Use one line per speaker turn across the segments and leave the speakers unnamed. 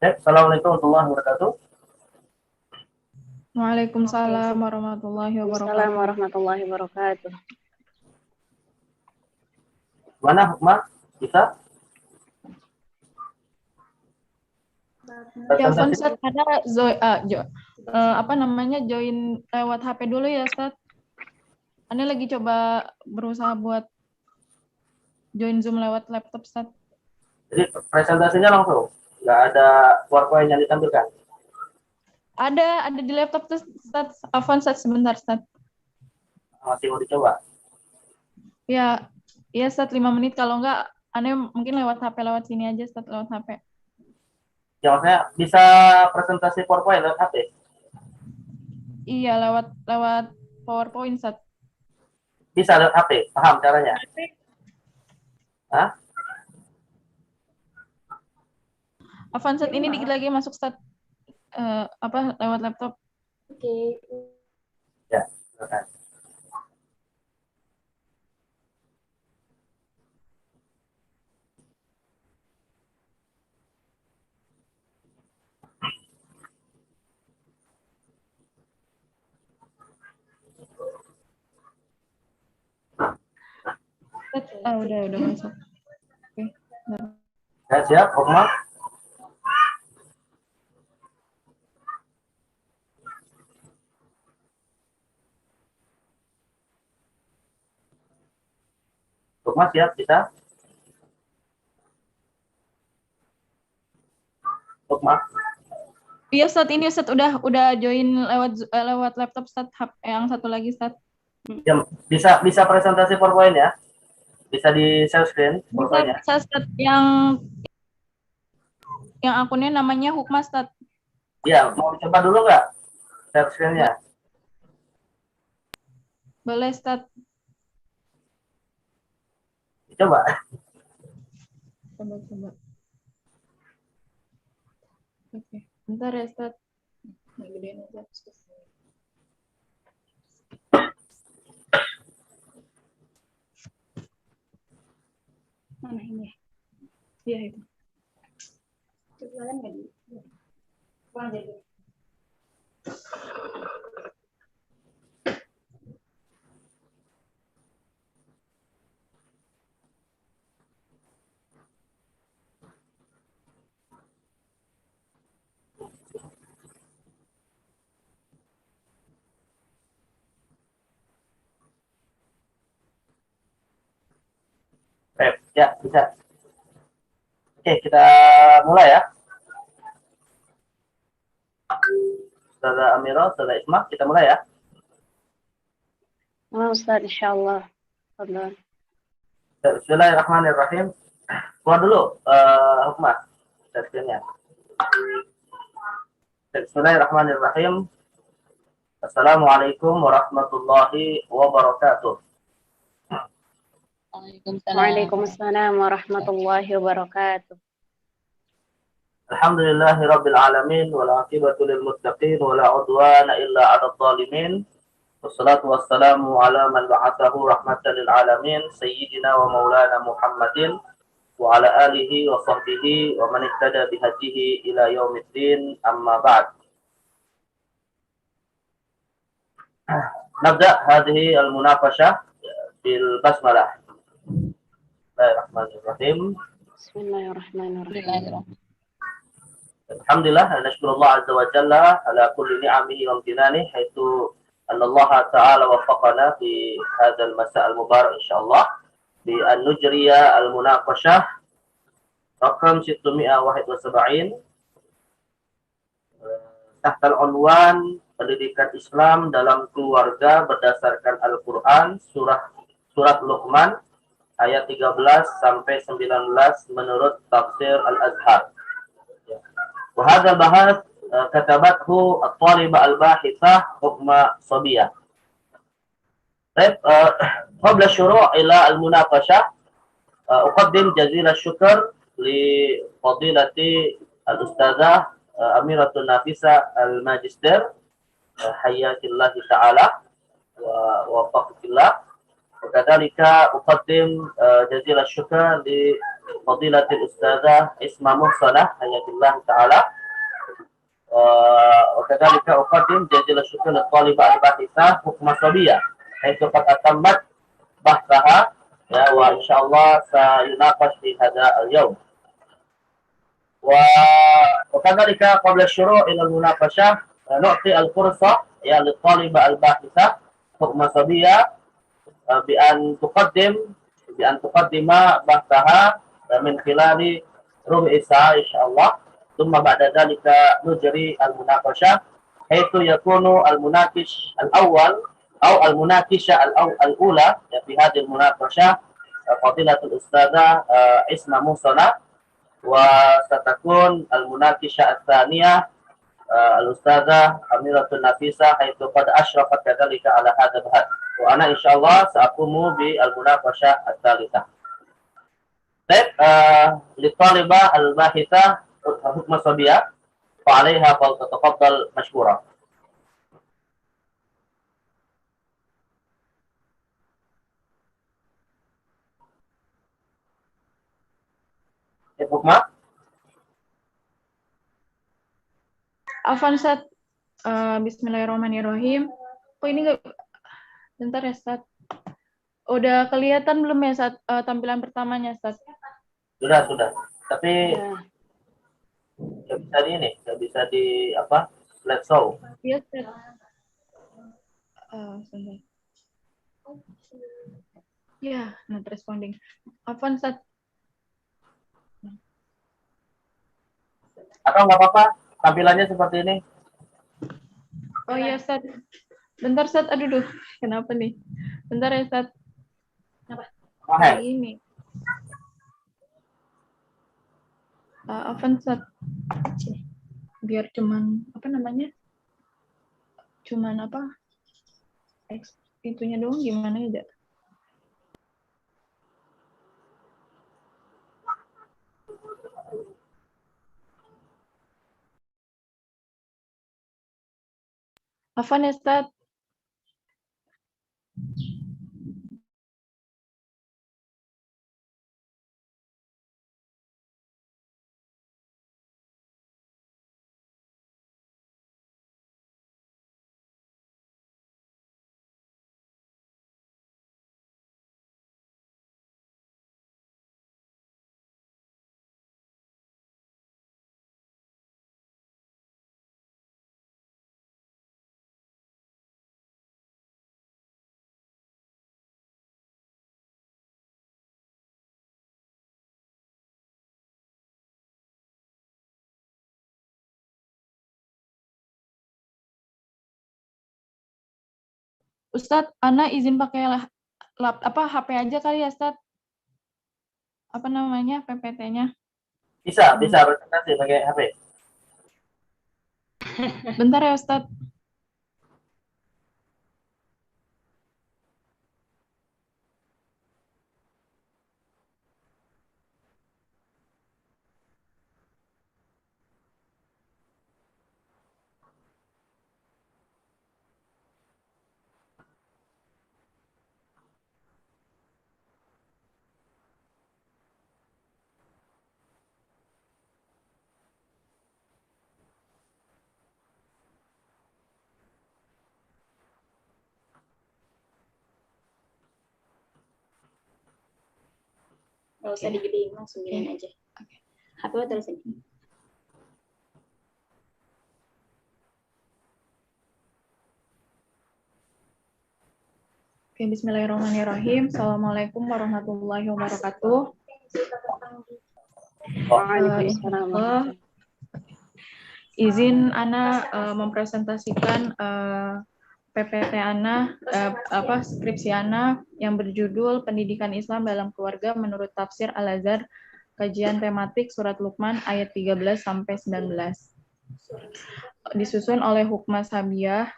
Assalamualaikum warahmatullahi wabarakatuh.
Waalaikumsalam warahmatullahi wabarakatuh.
Assalamualaikum warahmatullahi wabarakatuh.
Mana Hukmah? Bisa?
Ya, Ustaz, ada join lewat HP dulu ya, Ustaz. Anda lagi coba berusaha buat join Zoom lewat laptop, Ustaz.
Jadi presentasinya langsung, nggak ada PowerPoint yang ditampilkan?
Ada di laptop tuh, Ustaz. Afwan, Ustaz, sebentar, Ustaz.
Masih mau dicoba?
Ya, Ustaz, 5 menit. Kalau enggak, Anda mungkin lewat HP, lewat sini aja, Ustaz, lewat HP.
Ya, maksudnya bisa presentasi PowerPoint lewat HP?
Iya, lewat PowerPoint, Ustaz.
Bisa lewat HP, paham caranya? Hah?
Afwan, Ustaz, ini dikit lagi masuk, Ustaz. Lewat laptop.
Oke.
Ya, silakan.
Udah masuk. Oke.
Ya, siap, Hukmah? Hukmah siap, bisa? Hukmah?
Iya, Ustaz, ini Ustaz udah join lewat laptop, Ustaz. Yang satu lagi, Ustaz.
Ya, bisa presentasi PowerPoint ya? Bisa di share screen PowerPoint-nya?
Bisa, Ustaz, yang akunnya namanya Hukmah, Ustaz.
Iya, mau coba dulu nggak share screen-nya?
Boleh, Ustaz.
Coba.
Coba. Oke, bentar ya, Ustaz. Gedein aja. Mana ini? Iya, itu. Kebetulan nggak di. Kurang jadi.
Ya, bisa. Oke, kita mulai ya. Saudara Amira, Saudara Isma, kita mulai ya.
Ustaz, insyaallah.
Bismillahirrahmanirrahim. Keluar dulu, Hukmah. Screen-nya. Bismillahirrahmanirrahim. Assalamualaikum warahmatullahi wabarakatuh.
Waalaikumsalam warahmatullahi wabarakatuh.
Alhamdulillahi rabbil alamin wal aqibatu lil muttaqin wala udwana illa 'alal zalimin. Wassalatu wassalamu ala man ba'athahu rahmatan lil alamin sayyidina wa maulana Muhammadin wa ala alihi wa sahbihi wa man ihtada bihadihi ila yaumiddin, amma ba'd. Nabda hadhihi al-munaqashah bil basmalah. Bismillahirrahmanirrahim.
Bismillahirrahmanirrahim.
Alhamdulillah, nashkurullah azza wa jalla ala kulli ni'amihi wa amtinani haitsu anna Allah ta'ala waffaqana fi hadzal masa' al-mubarak insyaallah bi an nujriya al-munaqashah raqam 671 tahta al-unwan pendidikan Islam dalam keluarga berdasarkan Al-Qur'an surat Luqman ayat 13 sampai 19 menurut tafsir Al-Azhar. وهذا البحث كتبته الطالبة الباحثة حكمة صبية. طيب قبل الشروع إلى المناقشة أقدم جزيل الشكر لفضيلة الأستاذة أميرة النافسة الماجستير حياك الله تعالى ووفقك الله. وكذلك أقدم جزيل الشكر لفضيلة الأستاذة إسماء محسنة حياة الله تعالى. وكذلك أقدم جزيل الشكر للطالبة الباحثة حكمة صبية حيث قد أتمت بحثها وإن شاء الله سيناقش في هذا اليوم. وكذلك قبل الشروع إلى المناقشة نعطي الفرصة للطالبة الباحثة حكمة صبية بأن تقدم بحثها من خلال ربع ساعة إن شاء الله. ثم بعد ذلك نجري المناقشة حيث يكون المناقش الأول أو المناقشة الأولى في هذه المناقشة فضيلة الأستاذة إسماء محسنة، وستكون المناقشة الثانية الأستاذة أميرة النفيسة حيث قد أشرفت كذلك على هذا البحث، وأنا إن شاء الله سأقوم بالمناقشة الثالثة. للطالبة الباحثة حكمة صبية فعليها فلتتفضل مشكورة. حكمة.
Afan Ustaz, Bismillahirrahmanirrahim. Kok ini nggak? Bentar ya Ustaz. Udah kelihatan belum ya Ustaz tampilan pertamanya Ustaz?
Sudah. Tapi
Ya.
nggak bisa di apa? Slideshow.
Iya Ustaz. Sebentar. Ya, not responding. Afan Ustaz.
Atau nggak apa-apa, tampilannya seperti ini.
Oh iya Ustaz. Bentar Ustaz, aduh, kenapa nih? Bentar ya Ustaz.
Mahal.
Ini. Afan Ustaz. Biar cuman, apa namanya? Cuman apa? Itunya doang gimana ya? Afan ya Ustaz. Ustadz, Ana izin pakai HP aja kali ya, Ustadz? Apa namanya, PPT-nya?
Bisa presentasi pakai HP.
Bentar ya, Ustadz.
Nggak usah digedein, langsung giniin aja. HP lo terus ini.
Oke, bismillahirrahmanirrahim. Assalamualaikum warahmatullahi wabarakatuh.
Waalaikumsalam.
Izin Ana mempresentasikan PPT Ana, skripsi Ana yang berjudul Pendidikan Islam dalam Keluarga menurut Tafsir Al-Azhar, kajian tematik Surat Luqman ayat 13 sampai 19. Disusun oleh Hukmah Sabiyah.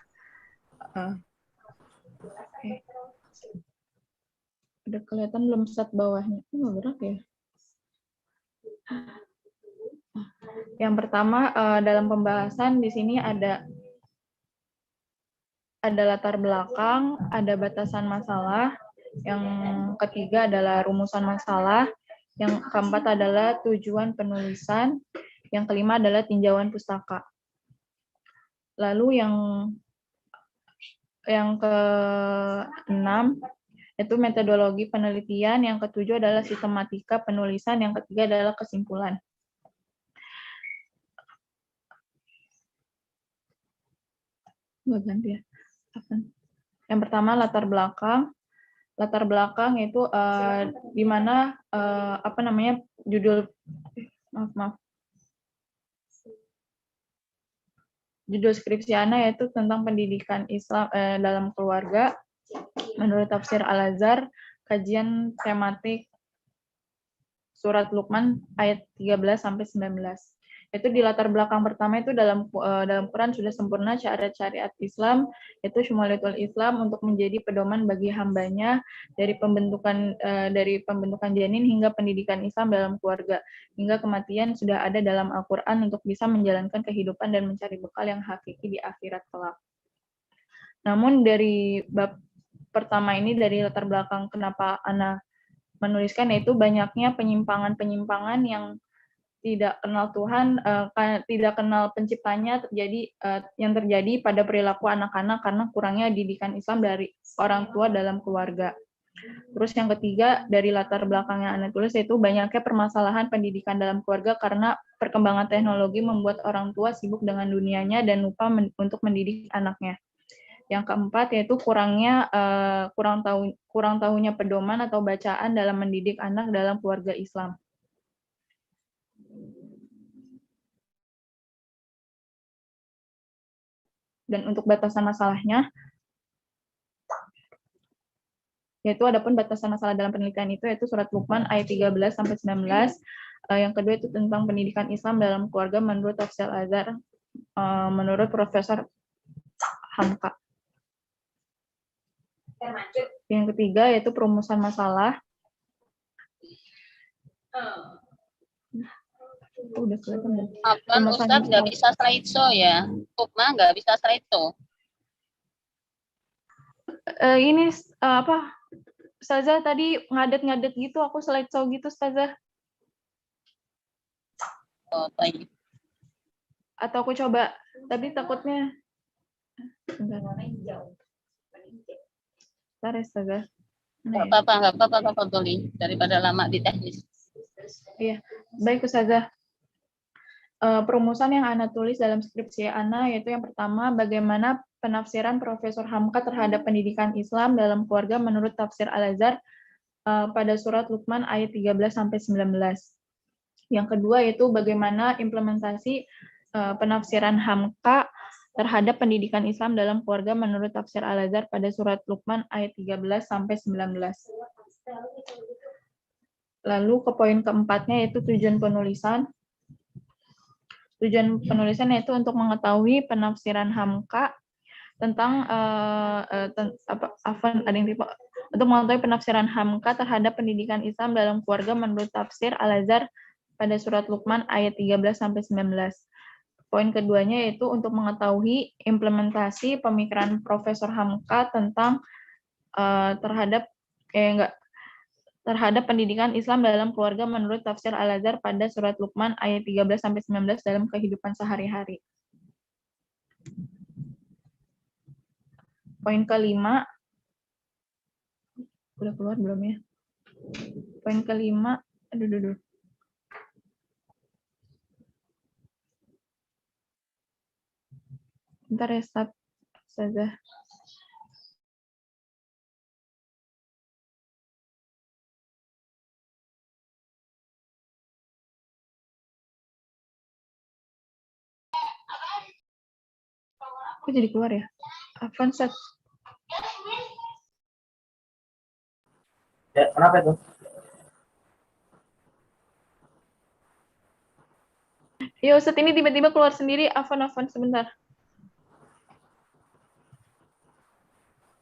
Udah kelihatan belum Ustaz bawahnya? Berat ya? Yang pertama, dalam pembahasan di sini ada latar belakang, ada batasan masalah, Yang ketiga adalah rumusan masalah. Yang keempat adalah tujuan penulisan. Yang kelima adalah tinjauan pustaka. Lalu yang keenam itu metodologi penelitian, yang ketujuh adalah sistematika penulisan, yang ketiga adalah kesimpulan. Ganti ya. Yang pertama latar belakang. Latar belakang itu di mana judul judul skripsi Ana yaitu tentang pendidikan Islam dalam keluarga menurut tafsir Al-Azhar, kajian tematik surat Luqman ayat 13 sampai 19. Itu di latar belakang pertama itu dalam Quran sudah sempurna syariat Islam, itu syumulatul Islam untuk menjadi pedoman bagi hambanya dari pembentukan janin hingga pendidikan Islam dalam keluarga hingga kematian sudah ada dalam Al-Quran untuk bisa menjalankan kehidupan dan mencari bekal yang hakiki di akhirat kelak. Namun dari bab pertama ini, dari latar belakang kenapa Ana menuliskan, yaitu banyaknya penyimpangan-penyimpangan yang tidak kenal Tuhan, tidak kenal penciptanya yang terjadi pada perilaku anak-anak karena kurangnya didikan Islam dari orang tua dalam keluarga. Terus yang ketiga, dari latar belakang yang Ana tulis, yaitu banyaknya permasalahan pendidikan dalam keluarga karena perkembangan teknologi membuat orang tua sibuk dengan dunianya dan lupa untuk mendidik anaknya. Yang keempat yaitu kurang tahunya pedoman atau bacaan dalam mendidik anak dalam keluarga Islam. Dan untuk batasan masalahnya, yaitu adapun batasan masalah dalam penelitian itu yaitu surat Luqman ayat 13 sampai 19. Yang kedua itu tentang pendidikan Islam dalam keluarga menurut tafsir Al-Azhar menurut Profesor Hamka. Yang ketiga yaitu perumusan masalah. Udah kelihatan.
Apaan Ustadz nggak bisa slideshow ya? Ukma nggak bisa slideshow.
Ini Ustazah tadi ngadet-ngadet gitu, aku slideshow gitu Ustazah.
Oh, baik.
Atau aku coba, tapi takutnya bentar ya Ustazah.
Nggak apa-apa boleh daripada lama di teknis.
Iya, baik Ustazah. Perumusan yang Ana tulis dalam skripsi Ana yaitu yang pertama, bagaimana penafsiran Profesor Hamka terhadap pendidikan Islam dalam keluarga menurut tafsir Al-Azhar pada surat Luqman ayat 13-19. Yang kedua yaitu bagaimana implementasi penafsiran Hamka terhadap pendidikan Islam dalam keluarga menurut tafsir Al-Azhar pada surat Luqman ayat 13-19. Lalu ke poin keempatnya yaitu tujuan penulisan. Tujuan penulisan yaitu untuk mengetahui penafsiran Hamka tentang untuk mengetahui penafsiran Hamka terhadap pendidikan Islam dalam keluarga menurut tafsir Al-Azhar pada surat Luqman ayat 13-19. Poin keduanya yaitu untuk mengetahui implementasi pemikiran Profesor Hamka tentang terhadap pendidikan Islam dalam keluarga menurut tafsir Al-Azhar pada surat Luqman ayat 13-19 dalam kehidupan sehari-hari. Poin kelima, udah keluar belum ya? Poin kelima, bentar ya, Ustazah. Kok jadi keluar ya? Afwan, Ustaz.
Ya, kenapa itu?
Ya Ustaz, ini tiba-tiba keluar sendiri. Afwan sebentar.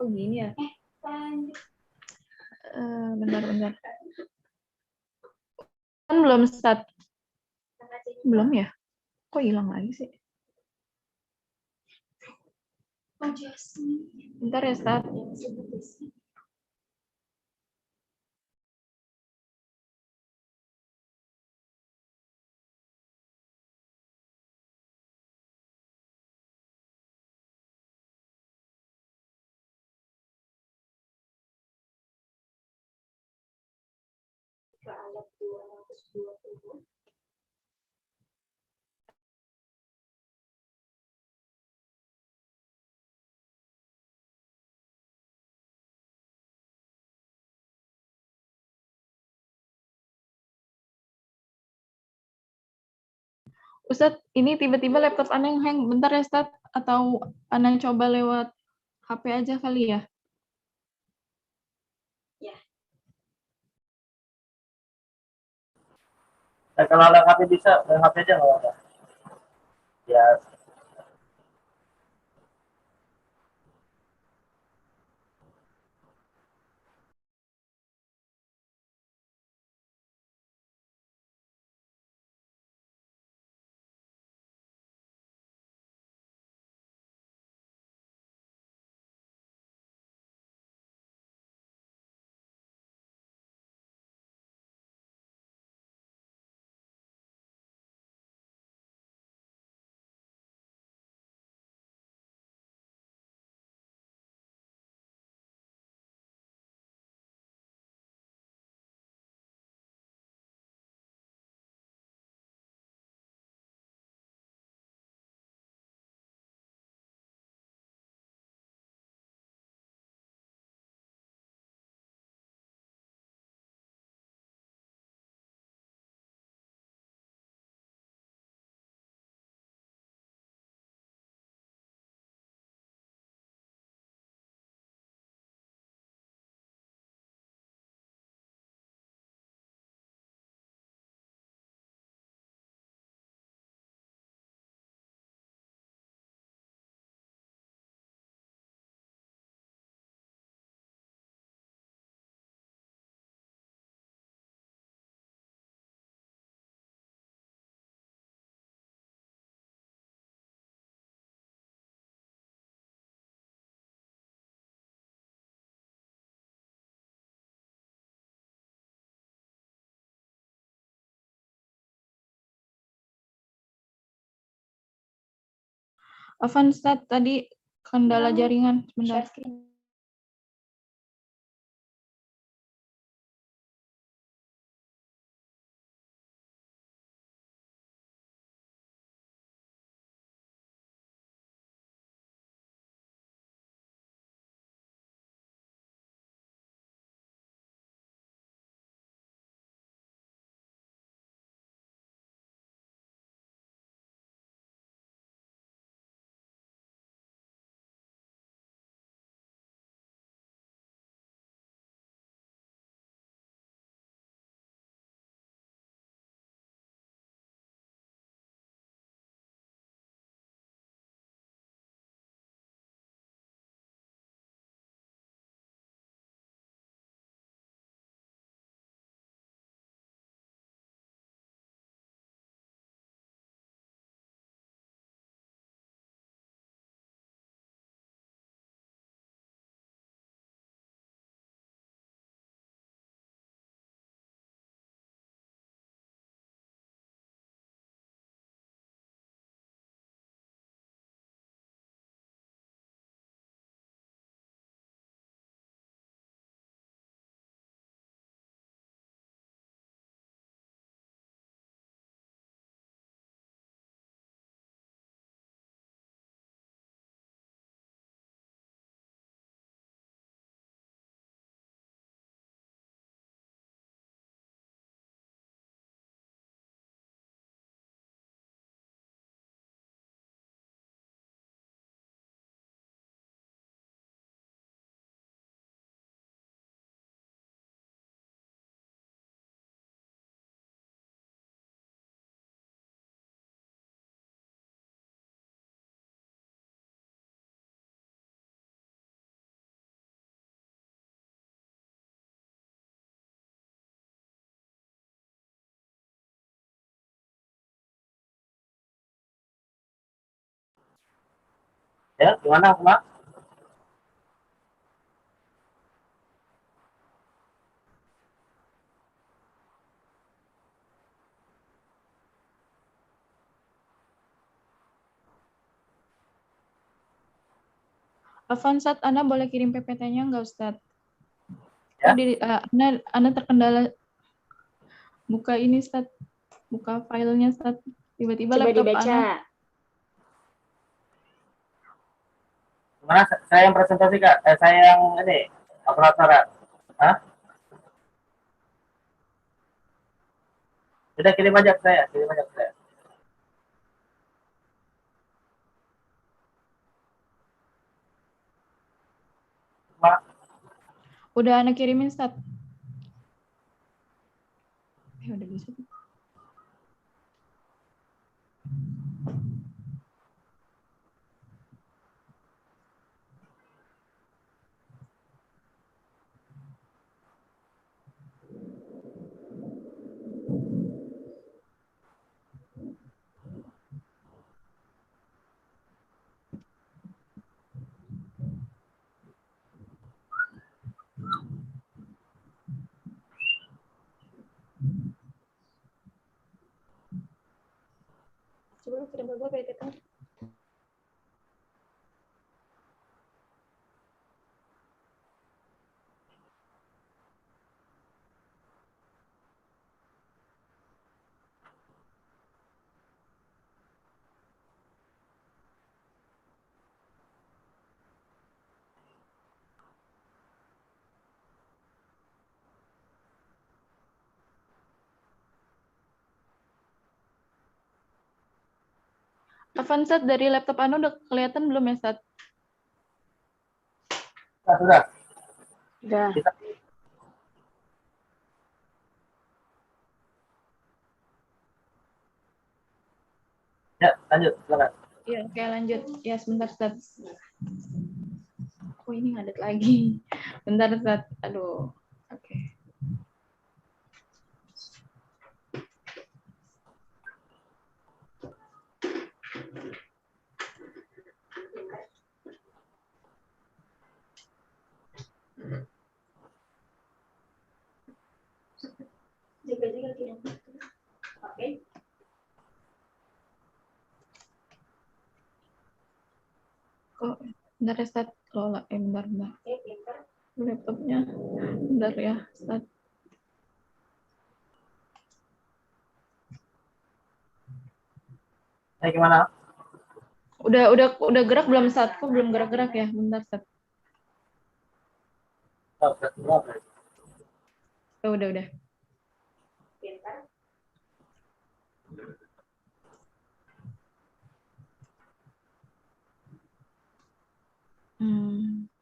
Oh gini ya? Bentar. Kan belum start. Belum ya? Kok hilang lagi sih? Bentar ya, Ustaz.
halaman 220.
Ustadz, ini tiba-tiba laptop Ana yang hang. Bentar ya, Ustadz. Atau Ana coba lewat HP aja kali ya?
Kalau ada HP bisa, HP aja nggak apa-apa. Ya,
Afan, Ustadz, tadi kendala jaringan. Sebentar.
Share screen.
ya gimana, Mas?
Afan, Ustadz, Ana boleh kirim PPT-nya nggak, Ustadz?
Ya.
Ana terkendala buka ini Ustaz. Buka filenya Ustaz. Tiba-tiba
Coba
laptop
dibaca.
Ana.
Mana saya yang presentasi Kak? Saya yang ini operator. Hah? Sudah kirim aja ke saya, kirim aja ke saya. Ma,
Udah Ana kirimin Ustaz. Udah bisa.
Coba lu kirim ke gue PPT.
Afan Ustaz, dari laptop Ana udah kelihatan belum ya Ustaz?
sudah.
Udah.
Kita ya lanjut, silakan.
Iya, oke lanjut. Ya sebentar Ustaz. Oh ini ngadet lagi. Bentar Ustaz. Aduh. Oke.
Jaga-jaga kirim. Oke.
Kok bentar ya Ustaz. Lola, bentar.
Oke, pintar.
Laptopnya. Bentar ya Ustaz.
Gimana?
Udah gerak belum Ustaz? Kok belum gerak-gerak ya? Bentar Ustaz.
Oh, sudah.
Oh, udah.
Pintar.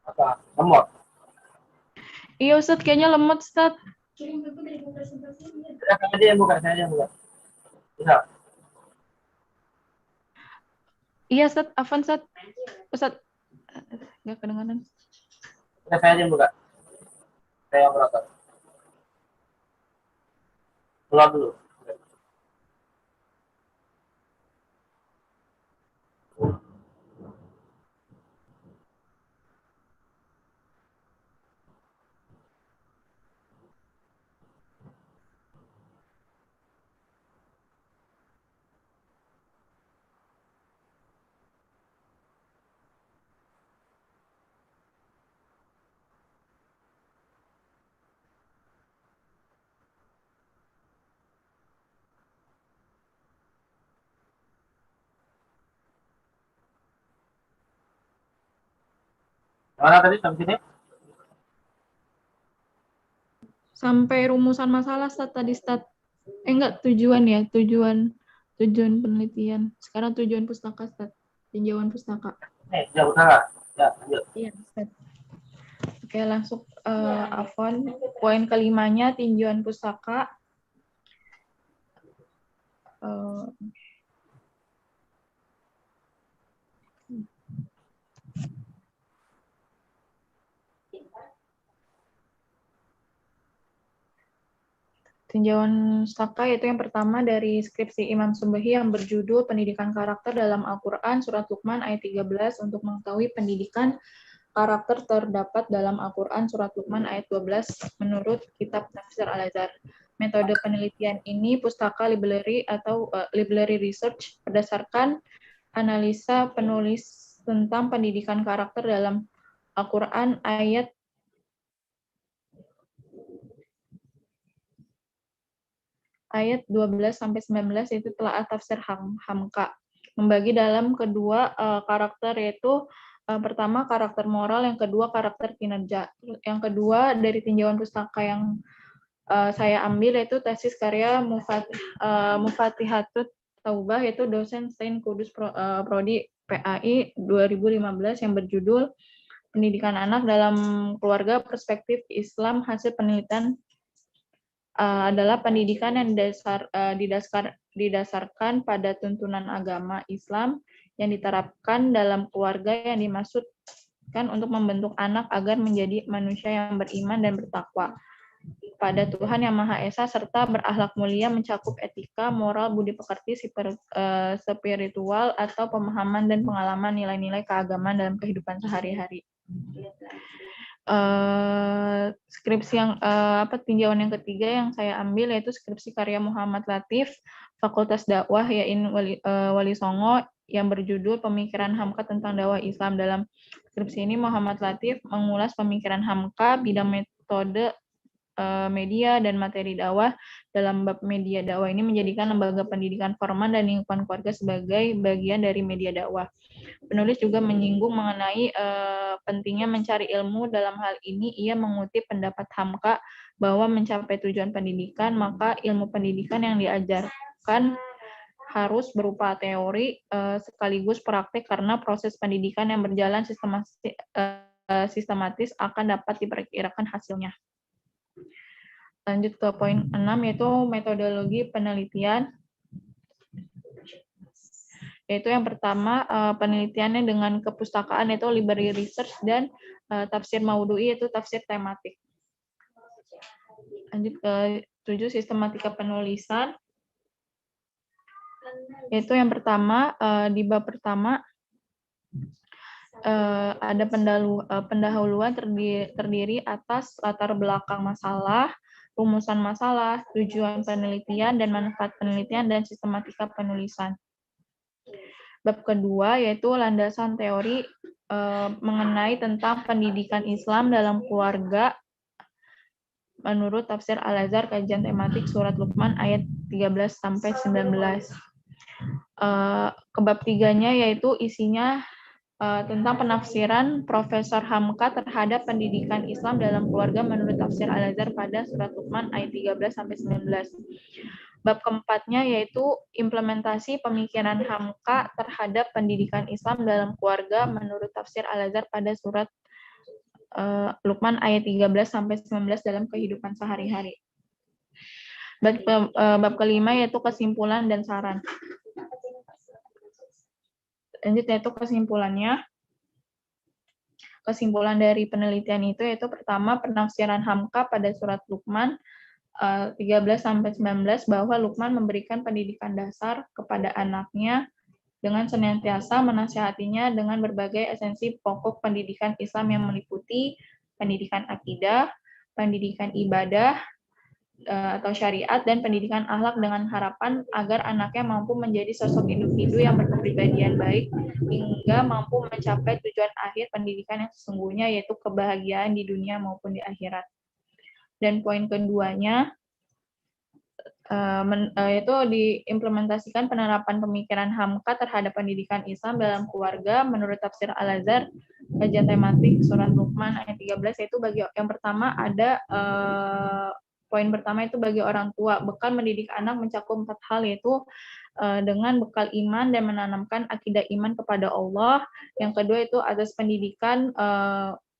Apa? Nomor.
Iya Ustaz, kayaknya lemot Ustaz.
Kirim ke gue dari presentasinya.
Sudah, saya aja yang buka, saya aja yang buka. Bisa.
Iya Ustaz, Afan Ustaz. Ustaz. Nggak kedengaran.
Sudah, saya aja yang buka. Saya operator. Keluar dulu. Mana tadi sampai sini?
Sampai rumusan masalah Ustaz tadi Ustaz. Enggak, tujuan ya, tujuan penelitian. Sekarang tujuan pustaka Ustaz. Tinjauan pustaka.
Nih, jauh utara. Ya, lanjut.
Iya Ustaz. Oke, langsung Afwan. Poin kelimanya tinjauan pustaka. Tinjauan pustaka yaitu yang pertama dari skripsi Imam Subbahi yang berjudul Pendidikan Karakter dalam Al-Quran Surat Luqman ayat 13 untuk mengetahui pendidikan karakter terdapat dalam Al-Quran Surat Luqman ayat 12 menurut kitab Tafsir Al-Azhar. Metode penelitian ini pustaka library atau library research berdasarkan analisa penulis tentang pendidikan karakter dalam Al-Quran ayat ayat 12-19 itu telah tafsir Hamka. Membagi dalam kedua karakter, yaitu pertama karakter moral, yang kedua karakter kinerja. Yang kedua dari tinjauan pustaka yang saya ambil yaitu tesis karya Mufatihatut Taubah, yaitu dosen Sains Kudus Prodi PAI 2015 yang berjudul Pendidikan Anak dalam Keluarga Perspektif Islam. Hasil penelitian adalah pendidikan yang didasarkan pada tuntunan agama Islam yang diterapkan dalam keluarga yang dimaksudkan untuk membentuk anak agar menjadi manusia yang beriman dan bertakwa pada Tuhan Yang Maha Esa serta berakhlak mulia, mencakup etika, moral, budi pekerti, spiritual, atau pemahaman dan pengalaman nilai-nilai keagamaan dalam kehidupan sehari-hari. Skripsi yang tinjauan yang ketiga yang saya ambil yaitu skripsi karya Muhammad Latif, Fakultas Dakwah YAIN Wali Songo, yang berjudul Pemikiran Hamka tentang Dakwah Islam. Dalam skripsi ini Muhammad Latif mengulas pemikiran Hamka, bidang metode, media, dan materi dakwah. Dalam bab media dakwah ini menjadikan lembaga pendidikan formal dan lingkungan keluarga sebagai bagian dari media dakwah. Penulis juga menyinggung mengenai pentingnya mencari ilmu. Dalam hal ini ia mengutip pendapat Hamka bahwa mencapai tujuan pendidikan, maka ilmu pendidikan yang diajarkan harus berupa teori sekaligus praktik, karena proses pendidikan yang berjalan sistematis akan dapat diperkirakan hasilnya. Lanjut ke poin 6, yaitu metodologi penelitian. Yaitu yang pertama, penelitiannya dengan kepustakaan, yaitu library research, dan tafsir maudhu'i, yaitu tafsir tematik. Lanjut ke 7, sistematika penulisan. Yaitu yang pertama, di bab pertama, ada pendahuluan terdiri atas latar belakang masalah, rumusan masalah, tujuan penelitian dan manfaat penelitian, dan sistematika penulisan. Bab kedua yaitu landasan teori mengenai tentang pendidikan Islam dalam keluarga menurut tafsir Al-Azhar, kajian tematik surat Luqman ayat 13-19. Ke bab tiganya yaitu isinya tentang penafsiran Profesor Hamka terhadap pendidikan Islam dalam keluarga menurut tafsir Al-Azhar pada surat Luqman ayat 13-19. Bab keempatnya yaitu implementasi pemikiran Hamka terhadap pendidikan Islam dalam keluarga menurut tafsir Al-Azhar pada surat Luqman ayat 13-19 dalam kehidupan sehari-hari. Bab kelima yaitu kesimpulan dan saran. Lanjut yaitu kesimpulannya. Kesimpulan dari penelitian itu yaitu pertama, penafsiran Hamka pada surat Luqman 13-19 bahwa Luqman memberikan pendidikan dasar kepada anaknya dengan senantiasa menasihatinya dengan berbagai esensi pokok pendidikan Islam yang meliputi pendidikan akidah, pendidikan ibadah atau syariat, dan pendidikan akhlak, dengan harapan agar anaknya mampu menjadi sosok individu yang berkepribadian baik hingga mampu mencapai tujuan akhir pendidikan yang sesungguhnya, yaitu kebahagiaan di dunia maupun di akhirat. Dan poin keduanya yaitu diimplementasikan penerapan pemikiran Hamka terhadap pendidikan Islam dalam keluarga menurut tafsir Al-Azhar, kajian tematik surat Luqman ayat 13, yaitu bagi yang pertama ada poin pertama itu bagi orang tua, bekal mendidik anak mencakup 4 hal, yaitu dengan bekal iman dan menanamkan akidah iman kepada Allah. Yang kedua itu atas pendidikan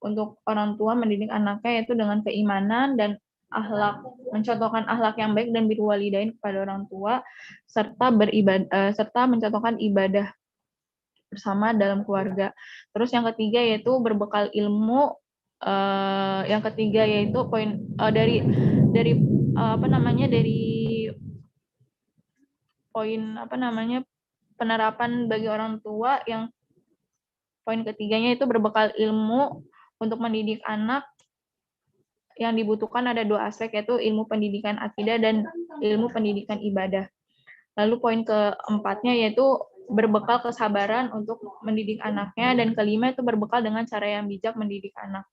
untuk orang tua mendidik anaknya yaitu dengan keimanan dan akhlak, mencontohkan akhlak yang baik dan birrul walidain kepada orang tua, serta serta mencontohkan ibadah bersama dalam keluarga. Terus yang ketiga yaitu berbekal ilmu. Yang ketiga yaitu poin dari poin penerapan bagi orang tua. Yang poin ketiganya itu berbekal ilmu untuk mendidik anak. Yang dibutuhkan ada 2 aspek, yaitu ilmu pendidikan akidah dan ilmu pendidikan ibadah. Lalu poin keempatnya yaitu berbekal kesabaran untuk mendidik anaknya, dan kelima itu berbekal dengan cara yang bijak mendidik anak.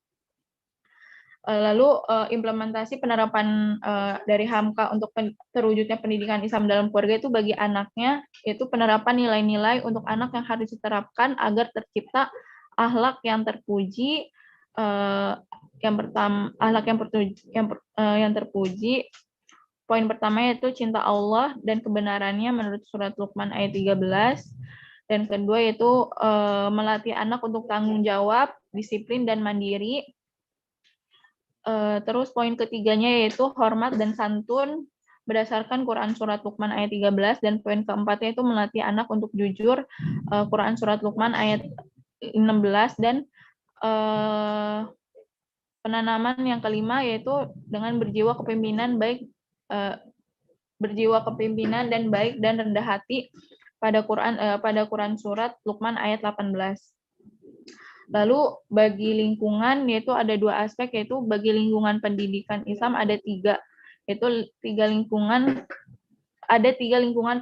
Lalu implementasi penerapan dari Hamka untuk terwujudnya pendidikan Islam dalam keluarga itu bagi anaknya, yaitu penerapan nilai-nilai untuk anak yang harus diterapkan agar tercipta akhlak yang terpuji. Yang pertama, akhlak yang terpuji. Poin pertama yaitu cinta Allah dan kebenarannya menurut surat Luqman ayat 13. Dan kedua yaitu melatih anak untuk tanggung jawab, disiplin, dan mandiri. Terus poin ketiganya yaitu hormat dan santun berdasarkan Quran Surat Luqman ayat 13. Dan poin keempatnya itu melatih anak untuk jujur, Quran Surat Luqman ayat 16. Dan penanaman yang kelima yaitu dengan berjiwa kepemimpinan dan baik dan rendah hati pada Quran Surat Luqman ayat 18. Lalu bagi lingkungan yaitu ada dua aspek, yaitu bagi lingkungan pendidikan Islam ada tiga lingkungan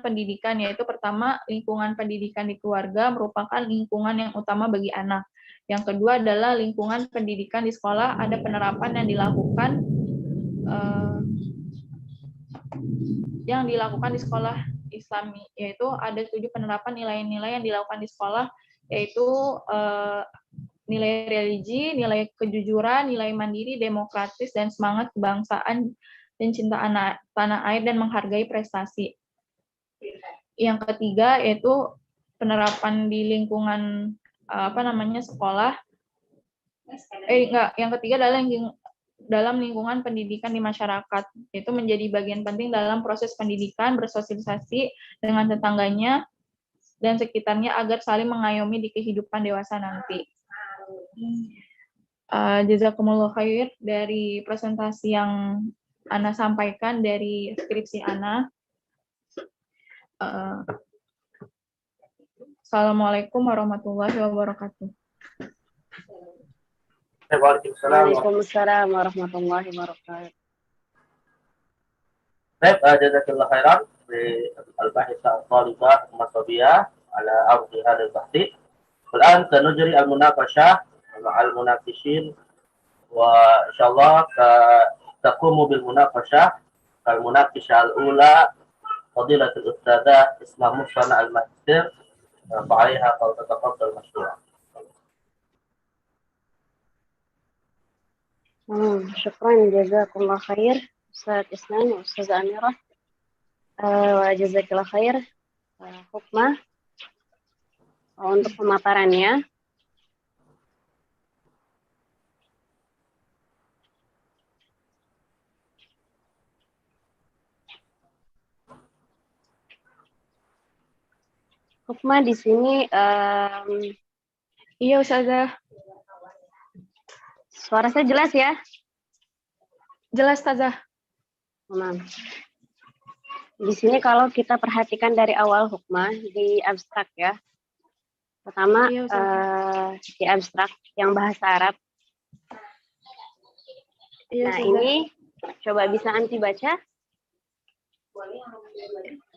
pendidikan, yaitu pertama lingkungan pendidikan di keluarga merupakan lingkungan yang utama bagi anak. Yang kedua adalah lingkungan pendidikan di sekolah, ada penerapan yang dilakukan di sekolah Islami, yaitu ada 7 penerapan nilai-nilai yang dilakukan di sekolah, yaitu nilai religi, nilai kejujuran, nilai mandiri, demokratis, dan semangat kebangsaan dan cinta tanah air dan menghargai prestasi. Yang ketiga yaitu penerapan di lingkungan sekolah. Yang ketiga adalah dalam lingkungan pendidikan di masyarakat, yaitu menjadi bagian penting dalam proses pendidikan, bersosialisasi dengan tetangganya dan sekitarnya agar saling mengayomi di kehidupan dewasa nanti. Jazakumullah khair dari presentasi yang Ana sampaikan dari skripsi Ana. Assalamualaikum warahmatullahi wabarakatuh.
Waalaikumsalam warahmatullahi wabarakatuh.
Baik, jazakallah khairan di al-bahithah al-talibah al-masabiyah ala ardi hadal bahthi. Al-an sanujri al-munaqashah ma'al munaqishin wa insyaallah taqumu bil munaqashah al-munaqishah al-ula fadilatul ustadzah Isma Musana al-Magister fa'alaiha falyatafaddal mashkura.
Syukran, jazakumullah khair Ustaz Isnan, Ustaz Amirah, wa jazakallah khair Hukmah untuk pemaparannya. Hukmah di sini
Iya Ustazah.
Suara saya jelas ya?
Jelas Ustazah.
Di sini kalau kita perhatikan dari awal Hukmah di abstrak ya. Pertama di abstrak yang bahasa Arab. Nah ini coba bisa anti baca?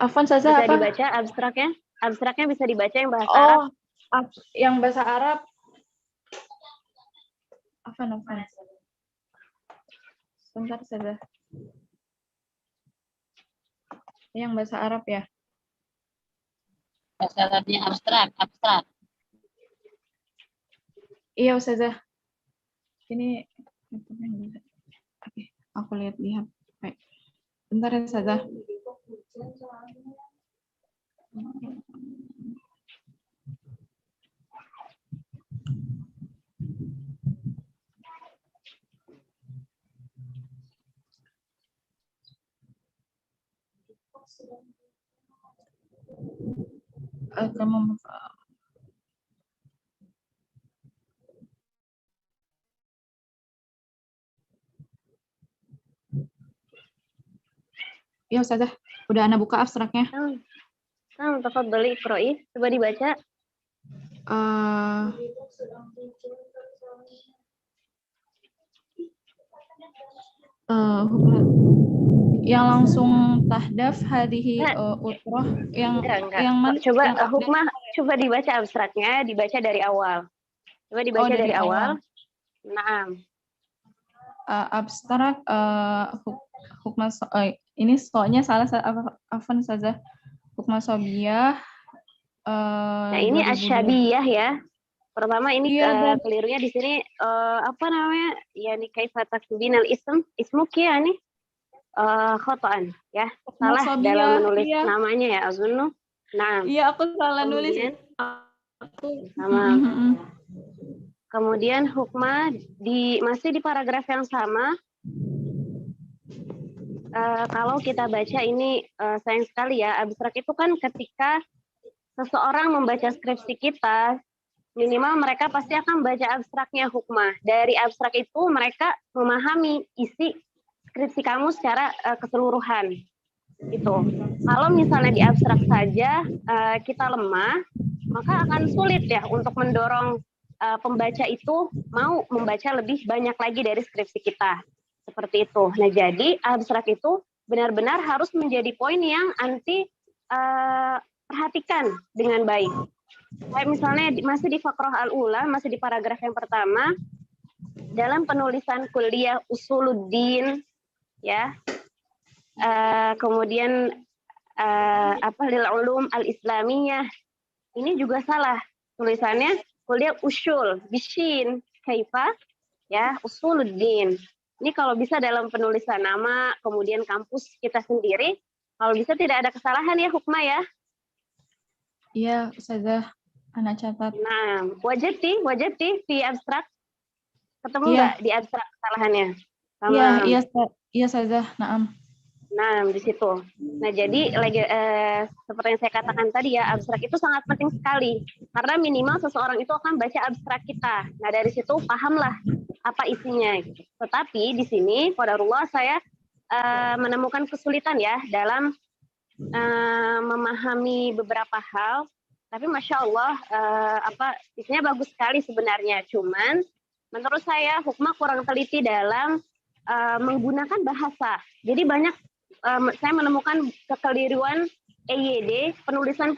Afwan Ustazah
bisa
apa?
Dibaca abstraknya? Abstraknya bisa dibaca yang bahasa Arab?
Yang bahasa Arab. Afwan. Sebentar saja. Yang bahasa Arab ya?
Bahasa Arabnya abstrak.
Iya Ustazah. Ini oke, aku lihat. Baik. Bentar ya Ustazah. Ya Ustazah, udah Ana buka abstraknya.
Tafadhali iqra'i, coba dibaca.
Yang langsung tahdaf hadihi utroh yang mana?
Coba Hukmah coba dibaca abstraknya, dibaca dari awal. Coba dibaca dari awal. Naam.
abstrak hukma ini soalnya salah afan saja hukma sobiyah.
Nah, ini
2020.
asyabiyah ya. Pertama ini
Iya,
kelirunya di sini apa namanya? Yani kaifa taktubinal ismuki yani khotoan ya. Salah
Sobiyah,
dalam menulis
iya.
namanya ya azunnu. Nah,
Iya, aku salah nulis.
Sama. Kemudian hukma masih di paragraf yang sama. Kalau kita baca ini sayang sekali ya, abstrak itu kan ketika seseorang membaca skripsi kita, minimal mereka pasti akan baca abstraknya hukmah. Dari abstrak itu mereka memahami isi skripsi kamu secara keseluruhan. Gitu. Kalau misalnya di abstrak saja kita lemah, maka akan sulit ya untuk mendorong pembaca itu mau membaca lebih banyak lagi dari skripsi kita. Seperti itu. Nah, jadi abstrak itu benar-benar harus menjadi poin yang anti perhatikan dengan baik. Kayak misalnya masih di Faqrah al-Ula, masih di paragraf yang pertama, dalam penulisan kuliah Usuluddin, ya, kemudian lil ulum al-islamiyah, ini juga salah tulisannya kuliah usul bishin kaifa ya Usuluddin. Ini kalau bisa dalam penulisan nama, kemudian kampus kita sendiri, kalau bisa tidak ada kesalahan ya hukmah ya.
Iya, Ustazah, anak catat.
Nah, wajibti di abstrak. Ketemu nggak di abstrak kesalahannya? Sama.
Iya, Ustazah. Naam.
Nah, di situ. Nah, jadi seperti yang saya katakan tadi ya, abstrak itu sangat penting sekali. Karena minimal seseorang itu akan baca abstrak kita. Nah, dari situ pahamlah apa isinya. Tetapi di sini, qadarullah saya menemukan kesulitan ya dalam memahami beberapa hal. Tapi Masya Allah, isinya bagus sekali sebenarnya. Cuman, menurut saya hukmah kurang teliti dalam menggunakan bahasa. Jadi banyak saya menemukan kekeliruan EYD, penulisan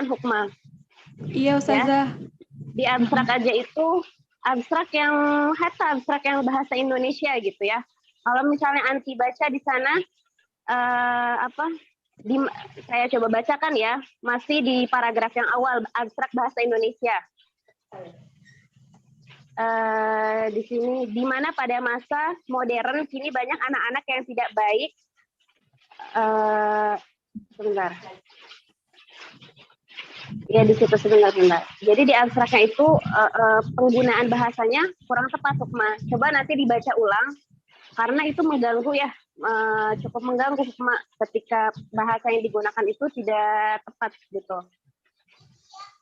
hukmah.
Iya, Ustazah.
Ya, di abstrak aja itu, abstrak yang bahasa Indonesia gitu ya. Kalau misalnya anti baca di sana, saya coba bacakan ya, masih di paragraf yang awal, abstrak bahasa Indonesia. Di sini, di mana pada masa modern kini banyak anak-anak yang tidak baik. Sebentar. Ya di situ sebentar. Jadi di abstraknya itu penggunaan bahasanya kurang tepat hukmah. Coba nanti dibaca ulang karena itu mengganggu ya, cukup mengganggu hukmah ketika bahasa yang digunakan itu tidak tepat gitu.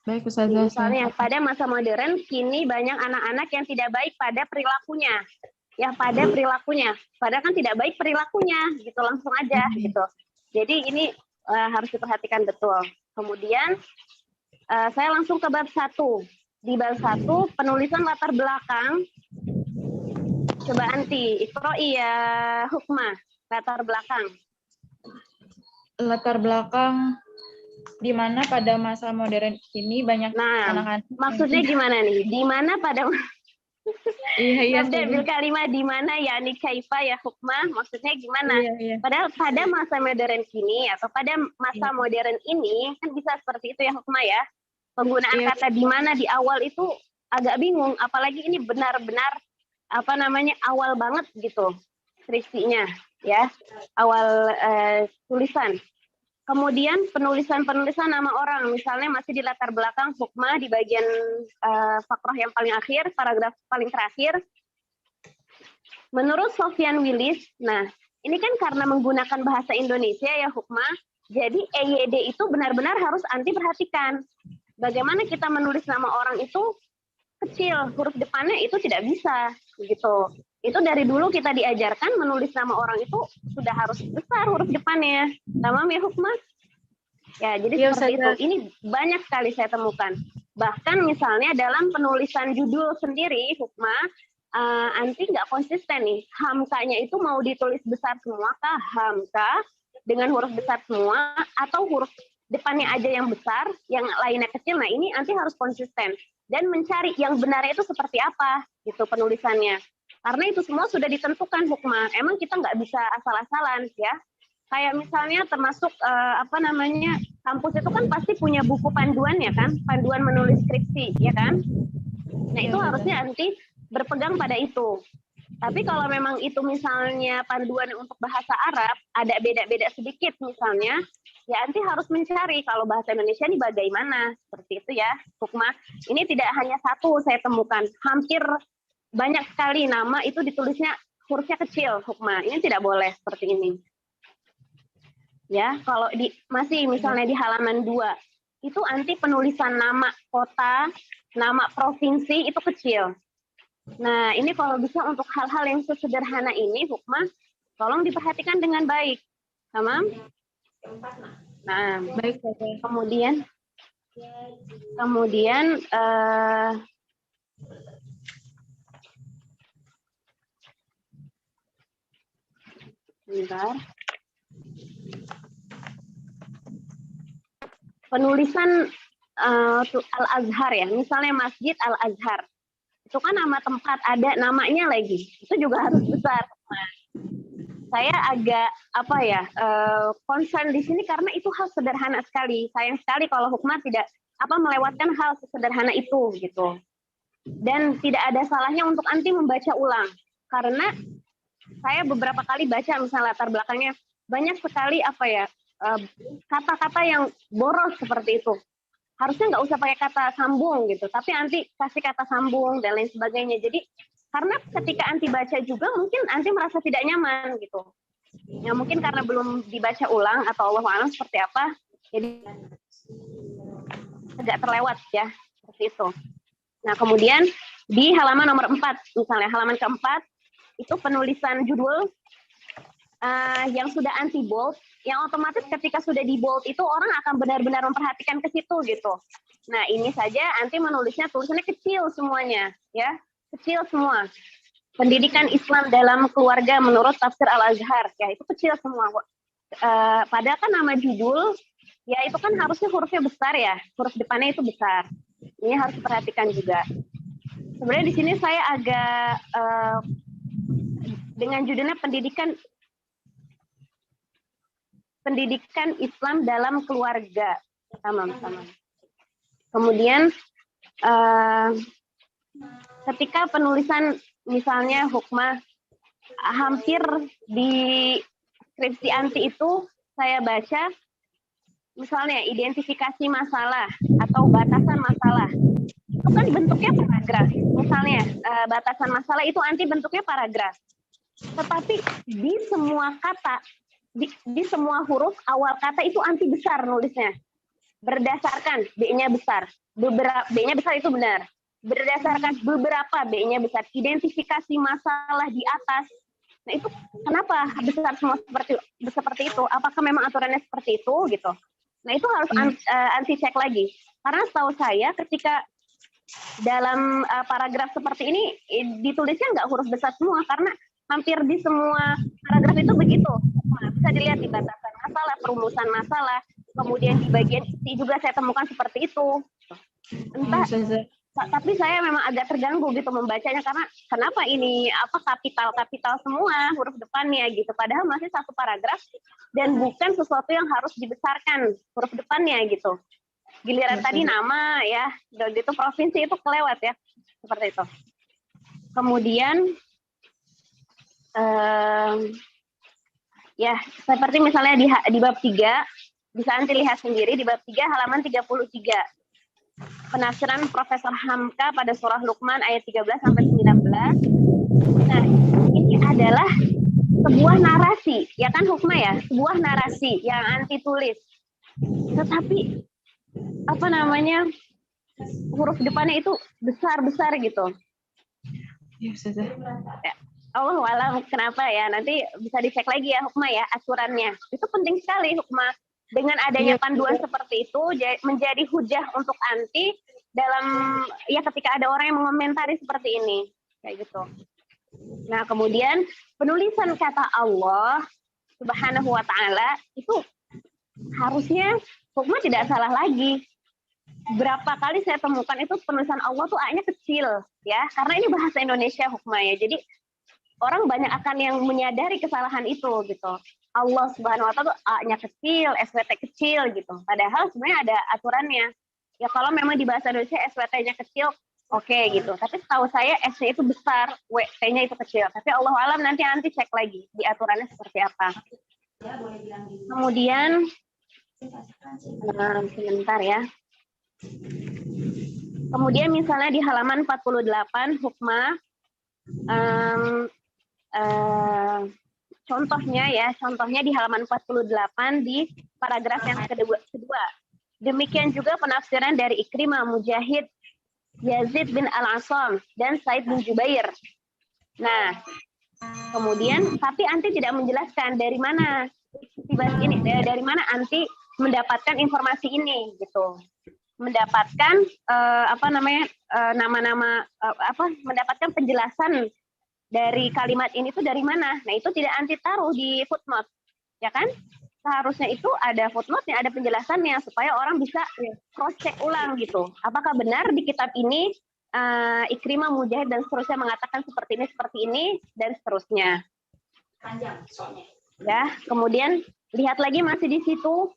Baik, Ustazah.
Misalnya pada masa modern kini banyak anak-anak yang tidak baik pada perilakunya. Ya pada perilakunya, padahal kan tidak baik perilakunya, gitu langsung aja, gitu. Jadi ini harus diperhatikan betul. Kemudian saya langsung ke bab 1. Di bab 1 penulisan latar belakang. Coba anti, iqra'i ya hukmah, latar belakang.
Latar belakang di mana pada masa modern ini banyak anak-anak.
Maksudnya gimana nih? Di mana pada
Iya.
Bil kalimat di mana ya nih kaifa ya hukmah, maksudnya gimana?
Iya.
Padahal pada masa modern kini atau pada masa modern ini kan bisa seperti itu ya hukmah ya. Penggunaan kata di mana di awal itu agak bingung, apalagi ini benar-benar awal banget gitu skripsinya ya, awal tulisan. Kemudian penulisan nama orang, misalnya masih di latar belakang hukmah di bagian fakrah yang paling akhir, paragraf paling terakhir. Menurut Sofyan Willis, nah ini kan karena menggunakan bahasa Indonesia ya hukmah, jadi EYD itu benar-benar harus anti perhatikan. Bagaimana kita menulis nama orang itu kecil, huruf depannya itu tidak bisa, gitu. Itu dari dulu kita diajarkan menulis nama orang itu sudah harus besar huruf depannya. Tamam ya hukmah? Ya, jadi seperti itu. Ini banyak sekali saya temukan. Bahkan misalnya dalam penulisan judul sendiri hukmah, anti nggak konsisten nih. Hamkanya itu mau ditulis besar semua kah? Hamka dengan huruf besar semua atau huruf depannya aja yang besar, yang lainnya kecil. Nah, ini anti harus konsisten dan mencari yang benarnya itu seperti apa gitu penulisannya. Karena itu semua sudah ditentukan hukmah. Emang kita nggak bisa asal-asalan ya. Kayak misalnya termasuk kampus itu kan pasti punya buku panduan ya kan, panduan menulis skripsi ya kan. Nah itu harusnya nanti berpegang pada itu. Tapi kalau memang itu misalnya panduan untuk bahasa Arab ada beda-beda sedikit misalnya, ya nanti harus mencari kalau bahasa Indonesia ini bagaimana, seperti itu ya hukmah. Ini tidak hanya satu saya temukan, hampir banyak sekali nama itu ditulisnya hurufnya kecil hukmah. Ini tidak boleh seperti ini. Ya, kalau masih misalnya di halaman 2 itu anti penulisan nama kota, nama provinsi itu kecil. Nah, ini kalau bisa untuk hal-hal yang sesederhana ini hukmah tolong diperhatikan dengan baik. Tamam? Nah, baik. Kemudian bentar. Penulisan Al-Azhar ya, misalnya Masjid Al-Azhar. Itu kan nama tempat, ada namanya lagi. Itu juga harus besar. Nah, saya agak concern di sini karena itu hal sederhana sekali. Sayang sekali kalau hukmah tidak melewatkan hal sesederhana itu gitu. Dan tidak ada salahnya untuk anti membaca ulang. Karena saya beberapa kali baca misalnya latar belakangnya banyak sekali kata-kata yang boros seperti itu. Harusnya nggak usah pakai kata sambung gitu, tapi anti kasih kata sambung dan lain sebagainya. Jadi karena ketika anti baca juga mungkin anti merasa tidak nyaman gitu. Ya mungkin karena belum dibaca ulang atau Allah a'lam seperti apa, jadi agak terlewat ya seperti itu. Nah kemudian di halaman nomor 4 misalnya halaman keempat itu penulisan judul yang sudah anti bold, yang otomatis ketika sudah di bold itu orang akan benar-benar memperhatikan ke situ gitu. Nah ini saja anti menulisnya tulisannya kecil semuanya, ya kecil semua. Pendidikan Islam dalam keluarga menurut Tafsir Al-Azhar, ya itu kecil semua. Padahal kan nama judul, ya itu kan harusnya hurufnya besar ya, huruf depannya itu besar. Ini harus diperhatikan juga. Sebenarnya di sini saya agak dengan judulnya Pendidikan Islam dalam keluarga. Sama. Kemudian ketika penulisan misalnya hukmah hampir di skripsi anti itu saya baca misalnya identifikasi masalah atau batasan masalah. Itu kan bentuknya paragraf. Misalnya batasan masalah itu anti bentuknya paragraf. Tetapi di semua kata di semua huruf awal kata itu anti besar nulisnya. Berdasarkan B-nya besar. B-nya besar itu benar. Berdasarkan beberapa B-nya besar. Identifikasi masalah di atas. Nah itu kenapa besar semua seperti itu? Apakah memang aturannya seperti itu gitu? Nah itu harus anti cek lagi. Karena setahu saya ketika dalam paragraf seperti ini ditulisnya nggak huruf besar semua karena hampir di semua paragraf itu begitu. Nah, bisa dilihat di batasan masalah, perumusan masalah, kemudian di bagian isi juga saya temukan seperti itu. Entah, tapi saya memang agak terganggu gitu membacanya karena kenapa ini kapital semua huruf depannya gitu. Padahal masih satu paragraf dan bukan sesuatu yang harus dibesarkan huruf depannya gitu. Giliran tadi nama ya, gitu provinsi itu kelewat ya, seperti itu. Kemudian ya seperti misalnya di bab 3 bisa anti lihat sendiri di bab 3 halaman 33 penafsiran Profesor Hamka pada surah Luqman ayat 13 sampai 19. Nah ini adalah sebuah narasi ya kan hukmah ya, sebuah narasi yang anti tulis, tetapi huruf depannya itu besar gitu ya. Allah alam kenapa ya, nanti bisa dicek lagi ya hukmah ya aturannya. Itu penting sekali hukmah. Dengan adanya panduan seperti itu menjadi hujah untuk anti dalam ya ketika ada orang yang mengomentari seperti ini kayak gitu. Nah kemudian penulisan kata Allah Subhanahu wa Ta'ala itu harusnya hukmah tidak salah lagi. Berapa kali saya temukan itu penulisan Allah tuh A-nya kecil ya karena ini bahasa Indonesia hukmah ya. Jadi orang banyak akan yang menyadari kesalahan itu gitu. Allah Subhanahu wa taala tuh A-nya kecil, SWT kecil gitu. Padahal sebenarnya ada aturannya. Ya kalau memang di bahasa Indonesia SWT-nya kecil, oke gitu. Tapi setahu saya S-nya itu besar, T-nya itu kecil. Tapi Allah alam nanti cek lagi di aturannya seperti apa. Kemudian sebentar ya. Kemudian misalnya di halaman 48 hukmah, contohnya di halaman 48 di paragraf yang kedua. Demikian juga penafsiran dari Ikrimah, Mujahid, Yazid bin Al-Asam, dan Said bin Jubair. Nah, kemudian tapi anti tidak menjelaskan dari mana dari mana anti mendapatkan informasi ini gitu. Mendapatkan mendapatkan penjelasan dari kalimat ini tuh dari mana? Nah, itu tidak anti taruh di footnote, ya kan? Seharusnya itu ada footnote-nya, ada penjelasannya supaya orang bisa cross check ulang gitu. Apakah benar di kitab ini Ikrimah, Mujahid dan seterusnya mengatakan seperti ini dan seterusnya.
Panjang soalnya.
Ya, kemudian lihat lagi masih di situ.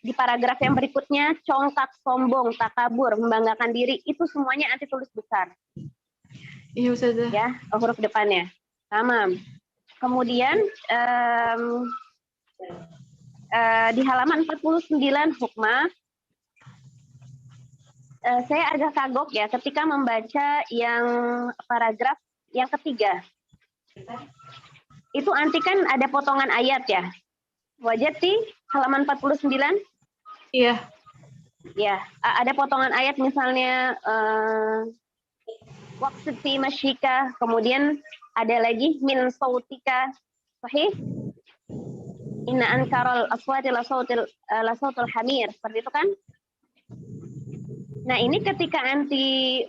Di paragraf yang berikutnya, congkak, sombong, takabur, membanggakan diri, itu semuanya anti tulis besar.
Iya Ustazah.
Ya, huruf depannya. Tamam. Kemudian di halaman 49 hukmah, saya agak kagok ya ketika membaca yang paragraf yang ketiga. Itu anti kan ada potongan ayat ya. Wajati halaman 49?
Iya.
Ya, ada potongan ayat misalnya waqsid fi masyika, kemudian ada lagi min sautika, sahih? Inna ankaral aswati la sautul hamir, seperti itu kan? Nah, ini ketika anti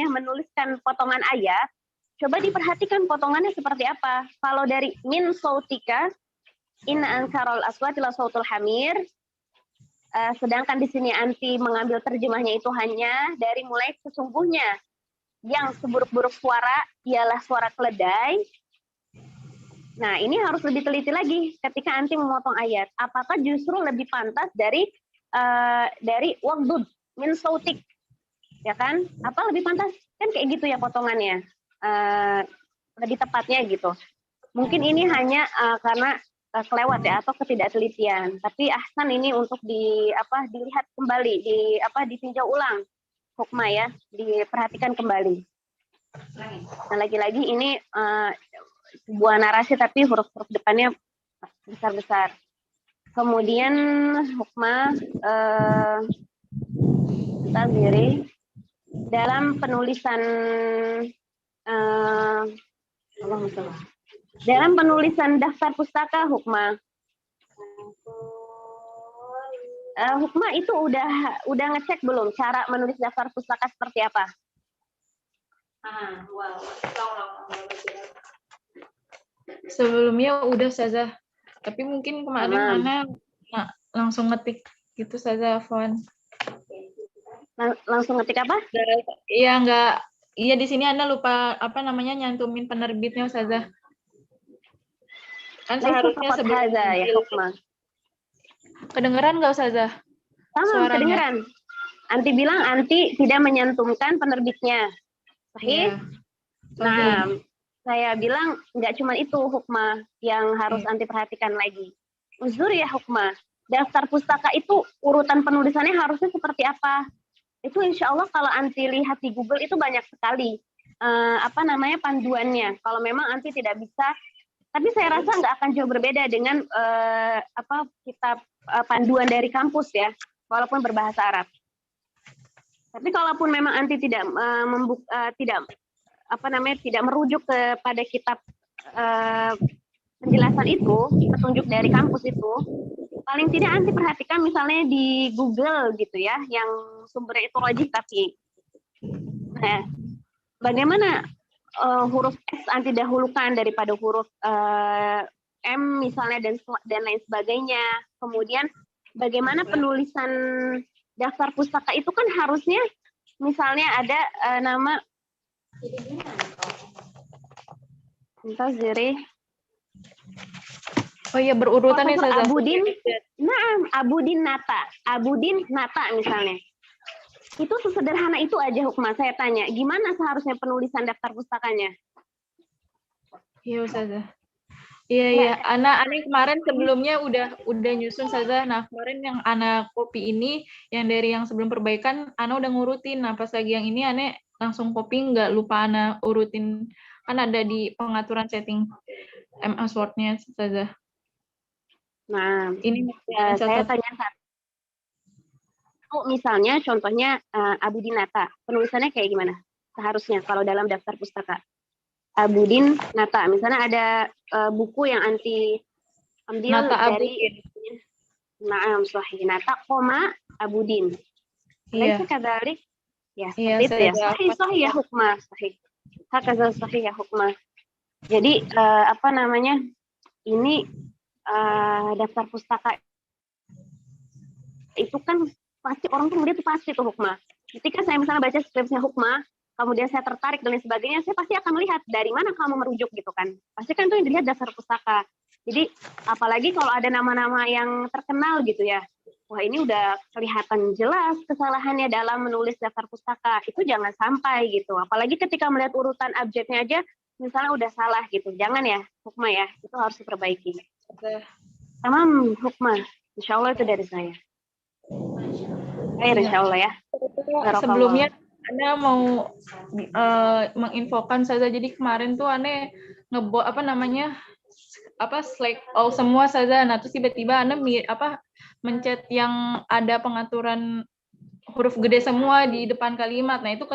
menuliskan potongan ayat, coba diperhatikan potongannya seperti apa. Kalau dari min sautika, inna ankarol aswati la sautul hamir, sedangkan di sini anti mengambil terjemahnya itu hanya dari mulai sesungguhnya yang seburuk-buruk suara ialah suara keledai. Nah, ini harus lebih teliti lagi ketika anti memotong ayat. Apakah justru lebih pantas dari waqdud min sautik, ya kan? Apa lebih pantas? Kan kayak gitu ya potongannya. Lebih tepatnya gitu. Mungkin ini hanya karena kelewat ya atau ketidaktelitian. Tapi ahsan ini untuk dilihat kembali, ditinjau ulang hukmah ya, diperhatikan kembali. Nah, lagi-lagi ini sebuah narasi tapi huruf-huruf depannya besar-besar. Kemudian hukmah diri dalam penulisan daftar pustaka hukmah. Hukmah itu udah ngecek belum cara menulis daftar pustaka seperti apa?
Sebelumnya udah Ustazah. Tapi mungkin kemarin Ana langsung ngetik gitu Ustazah, Afwan.
Langsung ngetik apa?
Iya iya di sini Ana lupa nyantumin penerbitnya Ustazah. Kan seharusnya sebelum
ya hukmah. Kedengeran
nggak Ustazah?
Sama, kedengeran. Anti bilang anti tidak menyantumkan penerbitnya. Sahih?
Iya.
Nah, saya bilang nggak cuma itu hukmah yang harus anti perhatikan lagi. Uzur ya hukmah. Daftar pustaka itu urutan penulisannya harusnya seperti apa? Itu insya Allah kalau anti lihat di Google itu banyak sekali panduannya. Kalau memang anti tidak bisa, tapi saya rasa nggak akan jauh berbeda dengan kitab panduan dari kampus ya, walaupun berbahasa Arab. Tapi kalaupun memang anti tidak tidak merujuk kepada kitab penjelasan itu, petunjuk dari kampus itu, paling tidak anti perhatikan misalnya di Google gitu ya, yang sumbernya itu logik tapi. Nah, bagaimana huruf S anti dahulukan daripada huruf M misalnya dan lain sebagainya. Kemudian bagaimana penulisan daftar pustaka itu kan harusnya misalnya ada nama
Jadi gimana kalau
Entah Ziri.
Oh iya, berurutan ya
Profesor
Ustazah.
Abudin Nata misalnya. Itu sesederhana itu aja Hukmah. Saya tanya, gimana seharusnya penulisan daftar pustakanya?
Iya Ustazah. Iya, Ana kemarin sebelumnya udah nyusun Ustazah. Nah, kemarin yang Ana copy ini, yang dari yang sebelum perbaikan, Ana udah ngurutin. Nah, pas lagi yang ini, Ana langsung copy, nggak lupa Ana urutin. Kan ada di pengaturan setting MS Word-nya Ustazah.
Nah,
Ini
saya
catat.
tanya satu, misalnya contohnya Abudin Nata, penulisannya kayak gimana? Seharusnya kalau dalam daftar pustaka. Abudin Nata, misalnya ada buku yang anti ambil
Nata
dari Naam Sahih Nata, koma Abudin.
Iya.
Laisa kadzalik. Ya,
Iya,
seperti itu ya.
saya
Sahih ya hukmah, sahih. Hakaza sahih ya hukmah. Jadi apa namanya? Ini daftar pustaka itu kan pasti orang tuh melihat itu pasti tuh hukmah. Ketika saya misalnya baca skripsinya hukmah, kemudian saya tertarik dan lain sebagainya, saya pasti akan melihat dari mana kamu merujuk gitu kan. Pasti kan itu yang dilihat daftar pustaka. Jadi apalagi kalau ada nama-nama yang terkenal gitu ya. Wah ini udah kelihatan jelas kesalahannya dalam menulis daftar pustaka. Itu jangan sampai gitu. Apalagi ketika melihat urutan abjadnya aja, misalnya udah salah gitu. Jangan ya, hukmah ya. Itu harus diperbaiki. Tamam, hukmah. Insya Allah itu dari saya. Baik, insya Allah ya.
Sebelumnya Anda mau menginfokan saja. Jadi kemarin tuh Anda ngebuat select all semua saja. Nah terus tiba-tiba Anda mencet yang ada pengaturan huruf gede semua di depan kalimat. Nah itu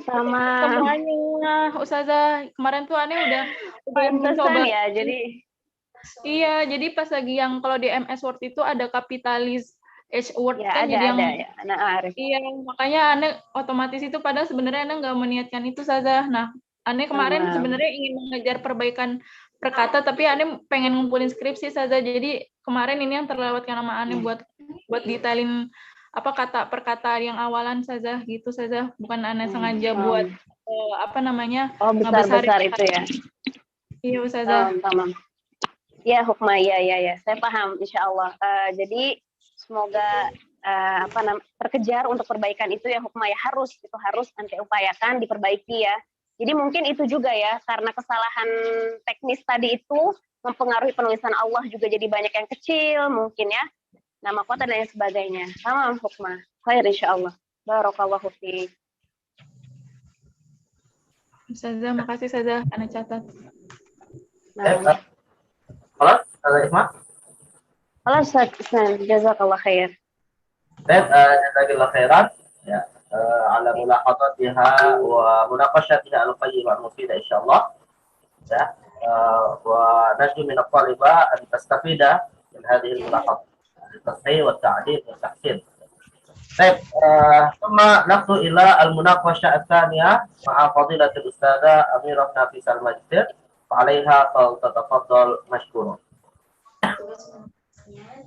semuanya Ustazah. Kemarin tuh Anda udah mencoba
ya. Jadi
iya, jadi pas lagi yang kalau di MS Word itu ada kapitalis H word
ya,
kan
ada,
jadi yang
ya. Nah, Arif.
iya, makanya Anda otomatis itu padahal sebenarnya Anda nggak meniatkan itu saja. Nah, Anda kemarin sebenarnya ingin mengejar perbaikan perkata tapi Anda pengen ngumpulin skripsi saja. Jadi kemarin ini yang terlewatkan sama Anda buat detailin kata perkata yang awalan saja gitu saja, bukan Anda sengaja buat
besar itu ya.
Iya, Ustazah.
Tamam. Ya, hukmah, ya. Saya paham, insya Allah. Jadi semoga terkejar untuk perbaikan itu ya hukmah ya, harus nanti upayakan diperbaiki ya. Jadi mungkin itu juga ya, karena kesalahan teknis tadi itu mempengaruhi penulisan Allah juga jadi banyak yang kecil mungkin ya. Nama kota dan lain sebagainya. Tamam hukmah. Khair insya Allah. Barakallahu fiik.
Ustazah, makasih Ustazah, Ana catat.
خلاص هذا اسمع
خلاص جزاك الله خير.
طيب جزاك الله خيرا على ملاحظاتها ومناقشتها القيمة المفيدة إن شاء الله ونرجو من الطالبة أن تستفيد من هذه الملاحظات التصحيح والتعديل والتحسين. طيب ثم نقل إلى المناقشة الثانية مع فضيلة الأستاذة أميرة نافيسة الماجستير وعليها فلتتفضل مشكورا.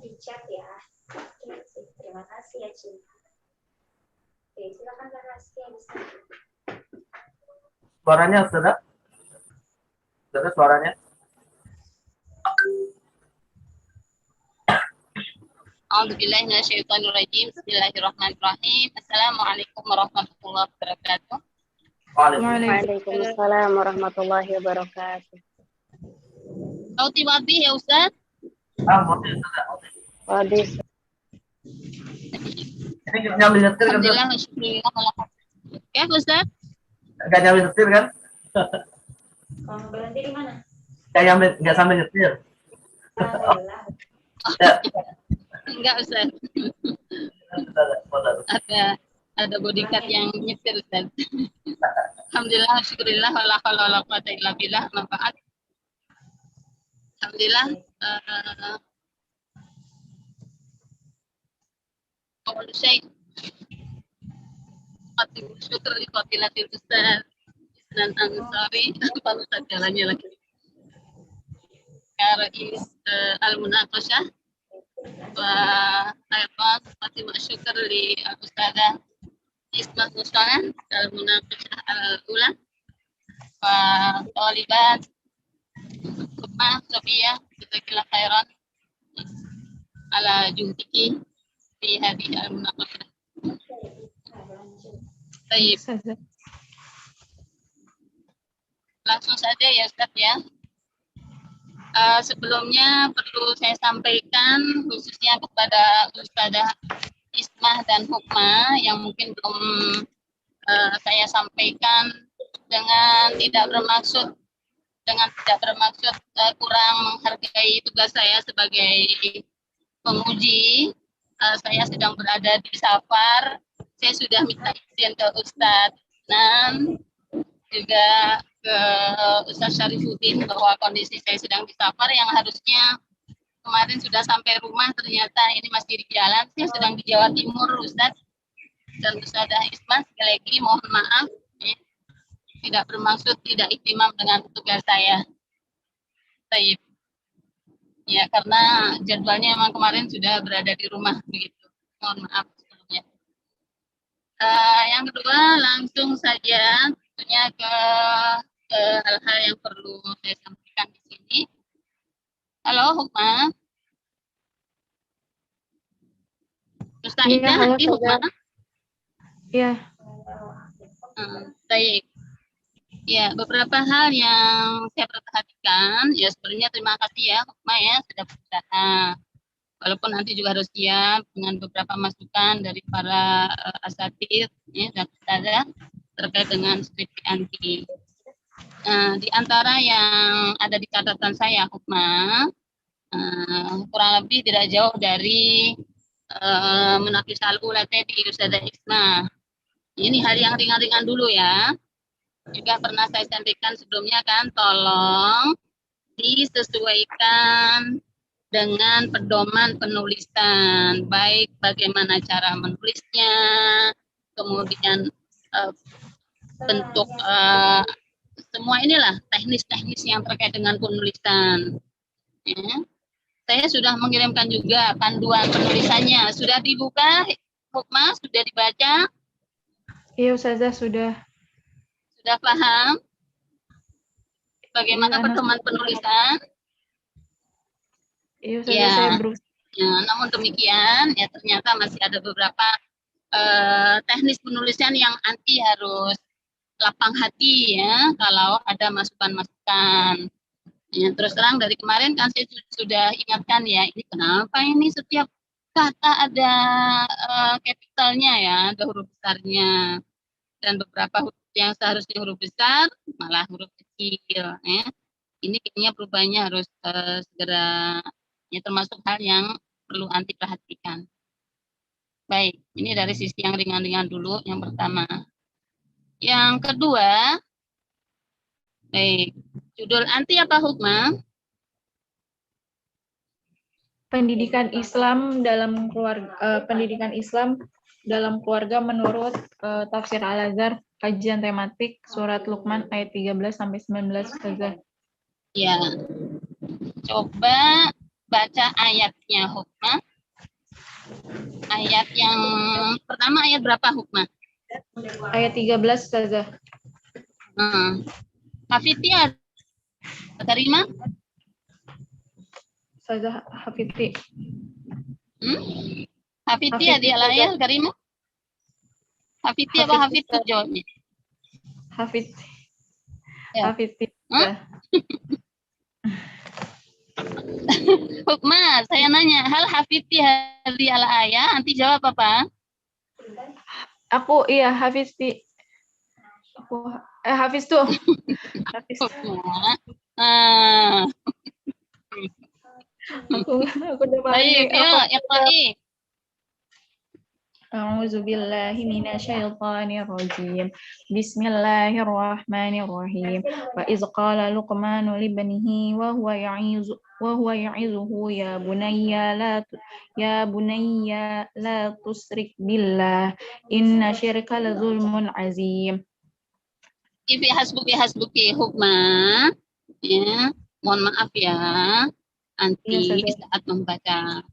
di chat ya. Oke, terima kasih ya Cinta. Oke, silakan Kak Raskia bisa.
Suaranya Ustazah? Ustazah suaranya?
A'udzubillahi minasyaitonirrajim. Bismillahirrahmanirrahim. Assalamualaikum warahmatullahi wabarakatuh.
Waalaikumsalam warahmatullahi wabarakatuh.
Sauti wabi ya Ustaz?
Wabi.
Ini nyambil nyetir kan?
Alhamdulillah, syukurillah. Ya Ustaz?
Nggak nyambil nyetir kan?
Kalau berhenti di mana?
Nggak sambil nyetir.
Enggak Ustaz. Ada bodyguard yang nyetir Ustaz. Alhamdulillah, syukurillah, wala haula wala quwata illa billah, manfaat. Alhamdulillah. أول شيء أقدم الشكر لفضيلة الأستاذ إسنان أنصاري فلسفة jalannya lagi كرئيس المناقشة وأيضا أقدم الشكر للأستاذة Ismah Mustalan al-Munaqishah al-Ula wa Talibat Hukmah Sofia Jazakallah khairan ala juhdiki fi hadhihi al-munaqishah. Baik,
Ustazah.
langsung saja ya Ustaz ya. Sebelumnya perlu saya sampaikan khususnya kepada Ustazah Ismah dan Hukmah yang mungkin belum saya sampaikan dengan tidak bermaksud kurang menghargai tugas saya sebagai penguji. Saya sedang berada di safar. Saya sudah minta izin ke Ustadz dan juga ke Ustadz Syarifuddin bahwa kondisi saya sedang di safar yang harusnya kemarin sudah sampai rumah, ternyata ini masih di jalan. Saya sedang di Jawa Timur, Ustadz. Dan Ustazah Ismah, sekali lagi mohon maaf, ya, tidak bermaksud tidak ihtimam dengan tugas saya. Baik. Ya, karena jadwalnya memang kemarin sudah berada di rumah begitu. Mohon maaf sebelumnya. Yang kedua, langsung saja tentunya ke hal-hal yang perlu saya sampaikan di sini. Halo, Hukmah. Ustazah
Iya, halo,
nanti Hukmah.
Iya.
Baik. Ya, beberapa hal yang saya perhatikan, ya sebelumnya terima kasih ya Hukmah ya sudah berusaha. Walaupun nanti juga harus siap dengan beberapa masukan dari para asatidz ya, dan ustazah terkait dengan skripsi anti. Di antara yang ada di catatan saya Hukmah, kurang lebih tidak jauh dari Munaqishah al-Ula tadi Ustazah Ismah. Ini hal yang ringan-ringan dulu ya. Juga pernah saya sampaikan sebelumnya kan, tolong disesuaikan dengan pedoman penulisan, baik bagaimana cara menulisnya, kemudian bentuk semua inilah teknis-teknis yang terkait dengan penulisan. Ya. Saya sudah mengirimkan juga panduan penulisannya. Sudah dibuka, Hukmah? Sudah dibaca?
Iya, Ustazah sudah.
Sudah paham bagaimana pedoman penulisan?
Iya, Ustazah,
Ya.
saya berusaha.
Ya, namun demikian, ya ternyata masih ada beberapa teknis penulisan yang anti harus lapang hati ya kalau ada masukan-masukan. Ya, terus terang dari kemarin kan saya sudah ingatkan ya, ini kenapa ini setiap kata ada capitalnya ya, ada huruf besarnya. Dan beberapa huruf yang seharusnya huruf besar malah huruf kecil. Ya. Ini kayaknya perubahannya harus segera, ya termasuk hal yang perlu anti perhatikan. Baik, ini dari sisi yang ringan-ringan dulu, yang pertama. Yang kedua, baik, judul anti apa Hukmah?
Pendidikan Islam dalam keluarga, pendidikan Islam dalam keluarga menurut Tafsir Al-Azhar, kajian tematik surat Luqman ayat 13 sampai 19 Ustazah.
Ya. Coba baca ayatnya Hukmah. Ayat yang pertama ayat berapa Hukmah?
Ayat 13 Ustazah.
Hafidti Karimah?
Ustazah Hafidti.
Hafidti Al-Ayah Karimah? Hafidti apa Hafidtu jawabnya?
Hafidti.
Ya.
Hafidti.
Hukmah, saya nanya, hal hafidti hadhi al-ayah, nanti jawab apa?
Aku iya Hafidti. Aku Hafiz tuh. Hafiz. Aku udah
Baik, ya, Iqra'i.
A'udzu billahi minasyaitonir rajim. Bismillahirrahmanirrahim. Wa iz qala Luqmanu libnihi wa huwa ya'izuhu ya bunayya la tusyrik billah inna syirka la zulmun azim.
Ifi hasbuki Hukmah. Ya, mohon maaf ya. Nanti saat membaca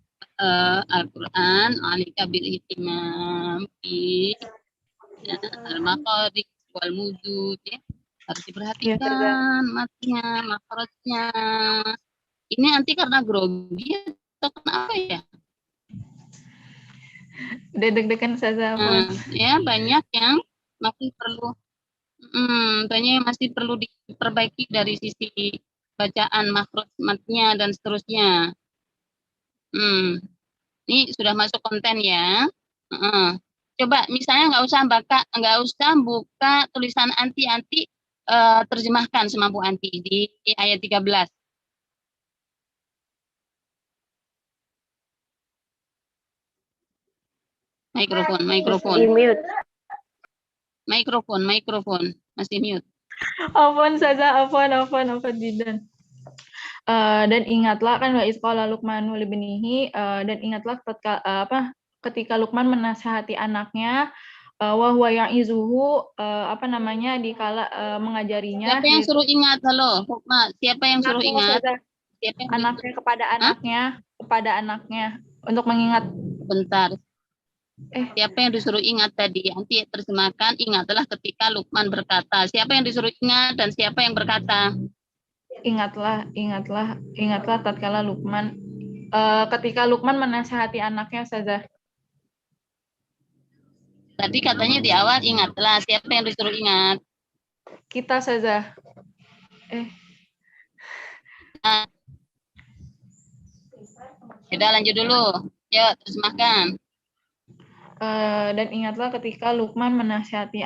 Al-Quran, alika bil ihtimam fi Ya, al-maqarid wal mudud ya. Harus
Iya, Ustazah.
diperhatikan matnya, makrotnya. Ini nanti karena grogi atau kenapa ya?
Udah deg-degan Ustazah,
Nah,
Afwan.
ya banyak yang masih perlu banyak yang masih perlu diperbaiki dari sisi bacaan makrot matnya dan seterusnya. Ini sudah masuk konten ya. Coba misalnya nggak usah buka tulisan anti terjemahkan semampu anti di ayat 13.
Di mute.
Mikrofon masih mute.
Afwan Ustazah, afwan Jidan. Dan ingatlah kan wa isqala Luqmanu libnihi, dan ingatlah ketika Luqman menasihati anaknya, wa huwa ya'izuhu, dikala mengajarinya.
Siapa yang suruh ingat? Halo, Hukma. Siapa yang suruh
Anaknya,
ingat?
Ustazah.
Siapa yang
Anaknya kepada anaknya untuk mengingat.
Bentar. Siapa yang disuruh ingat tadi? Nanti terjemahkan, ingatlah ketika Luqman berkata. Siapa yang disuruh ingat dan siapa yang berkata?
Ingatlah tatkala Luqman, ketika Luqman menasihati anaknya, Ustazah.
Tadi katanya di awal ingatlah. Siapa yang disuruh ingat?
Kita, Ustazah.
Sudah lanjut dulu. Yuk, terjemahkan.
Dan ingatlah ketika Luqman menasihati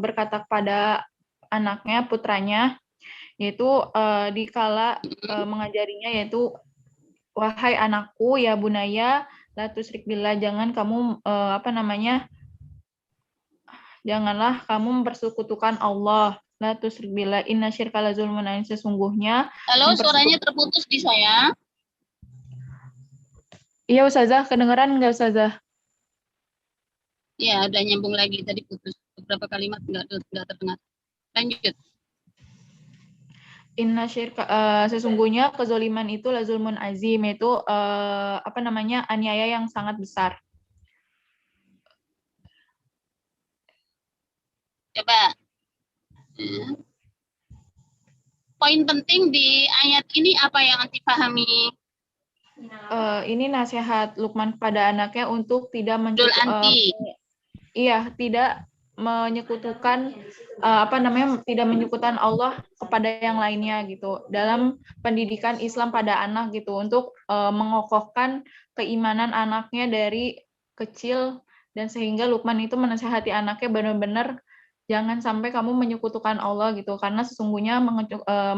berkata kepada anaknya, putranya, yaitu dikala mengajarinya, yaitu wahai anakku ya bunaya la tusyrik billah, janganlah kamu mempersekutukan Allah, la tusyrik billah inna syirka la zulmun azim, sesungguhnya.
Halo, suaranya terputus di saya.
Iya Ustazah, kedengeran nggak Ustazah?
Iya, udah nyambung lagi, tadi putus beberapa kalimat nggak terdengar. Lanjut.
Inna syirka, sesungguhnya kezoliman itu la zulmun azim, itu aniaya yang sangat besar.
Coba. Poin penting di ayat ini apa yang Anti pahami?
Ini nasihat Luqman kepada anaknya untuk tidak tidak menyekutukan tidak menyekutukan Allah kepada yang lainnya gitu dalam pendidikan Islam pada anak gitu, untuk mengokohkan keimanan anaknya dari kecil, dan sehingga Luqman itu menasihati anaknya benar-benar jangan sampai kamu menyekutukan Allah gitu, karena sesungguhnya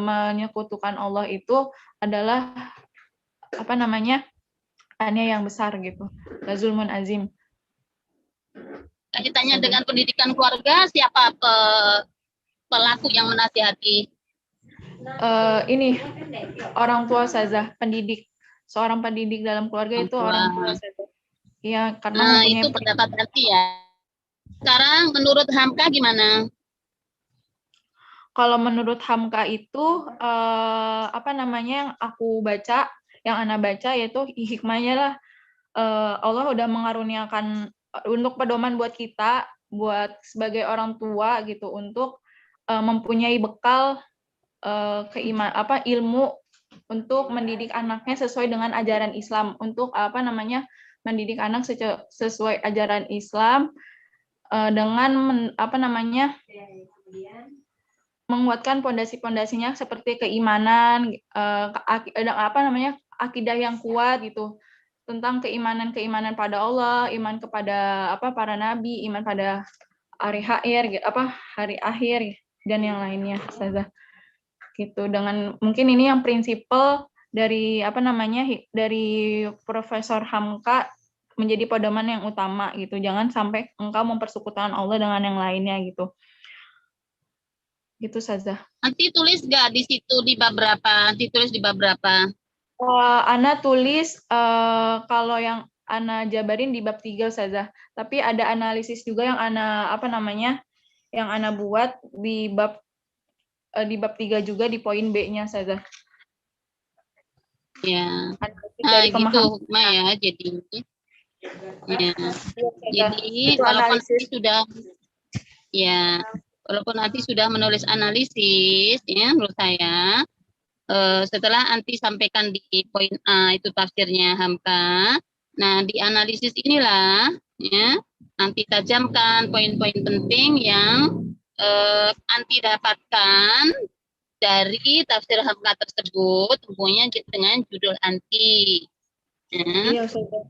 menyekutukan Allah itu adalah aniaya yang besar gitu, zulmun azim.
Kaitannya dengan pendidikan keluarga, siapa pelaku yang menasihati?
Ini orang tua Ustazah, pendidik. Seorang pendidik dalam keluarga itu orang tua Ustazah. Iya, karena
itu pendapat Anti ya. Sekarang menurut Hamka gimana?
Kalau menurut Hamka itu yang aku baca, yang Ana baca yaitu hikmahnya lah, Allah udah mengaruniakan untuk pedoman buat kita, buat sebagai orang tua gitu, untuk mempunyai bekal ilmu untuk mendidik anaknya sesuai dengan ajaran Islam, untuk mendidik anak sesuai ajaran Islam, dengan menguatkan pondasi-pondasinya seperti keimanan, akidah yang kuat gitu, tentang keimanan pada Allah, iman kepada para nabi, iman pada hari akhir dan yang lainnya, Ustazah. Gitu. Dengan mungkin ini yang prinsipal dari dari Profesor Hamka menjadi pedoman yang utama gitu. Jangan sampai engkau mempersekutukan Allah dengan yang lainnya gitu. Gitu Ustazah.
Nanti tulis nggak di situ di bab berapa? Ditulis di bab berapa?
Ana tulis kalau yang Ana jabarin di bab 3 Ustazah. Tapi ada analisis juga yang Ana yang Ana buat di bab 3 juga, di poin B-nya Ustazah.
Ya.
Gitu
Hukma ya, jadi ya. Jadi walaupun sudah Ya, walaupun Anti sudah menulis analisis, ya menurut saya, setelah Anti sampaikan di poin A itu tafsirnya Hamka, nah di analisis inilah, ya, Anti tajamkan poin-poin penting yang Anti dapatkan dari tafsir Hamka tersebut, tentunya dengan judul Anti. Ya.
Iya, Ustazah.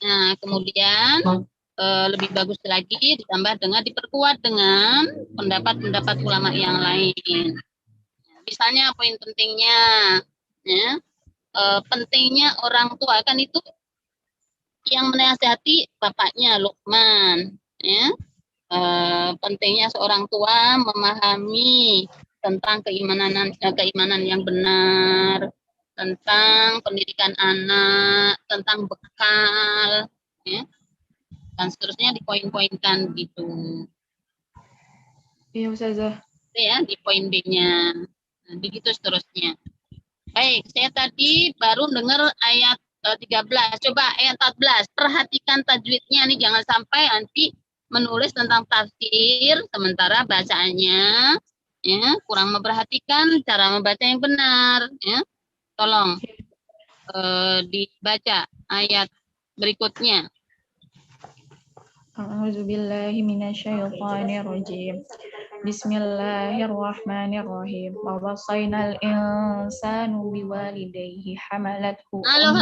Nah, kemudian lebih bagus lagi ditambah dengan diperkuat dengan pendapat-pendapat ulama yang lain. Misalnya poin pentingnya, ya, pentingnya orang tua kan itu yang menasihati bapaknya Luqman, ya. Pentingnya seorang tua memahami tentang keimanan yang benar, tentang pendidikan anak, tentang bekal, ya, dan seterusnya dipoin-poinkan gitu.
Iya, Ustazah.
Ya, di poin B-nya. Nah, begitu seterusnya. Baik, saya tadi baru dengar ayat 13. Coba ayat 14. Perhatikan tajwidnya nih, jangan sampai nanti menulis tentang tafsir sementara bacaannya ya kurang memperhatikan cara membaca yang benar, ya. Tolong dibaca ayat berikutnya.
A'udzubillahi minasyaitonirrajim. Bismillahirrahmanirrahim. Wa wasainal insanu biwalidayhi hamalathu
Halo.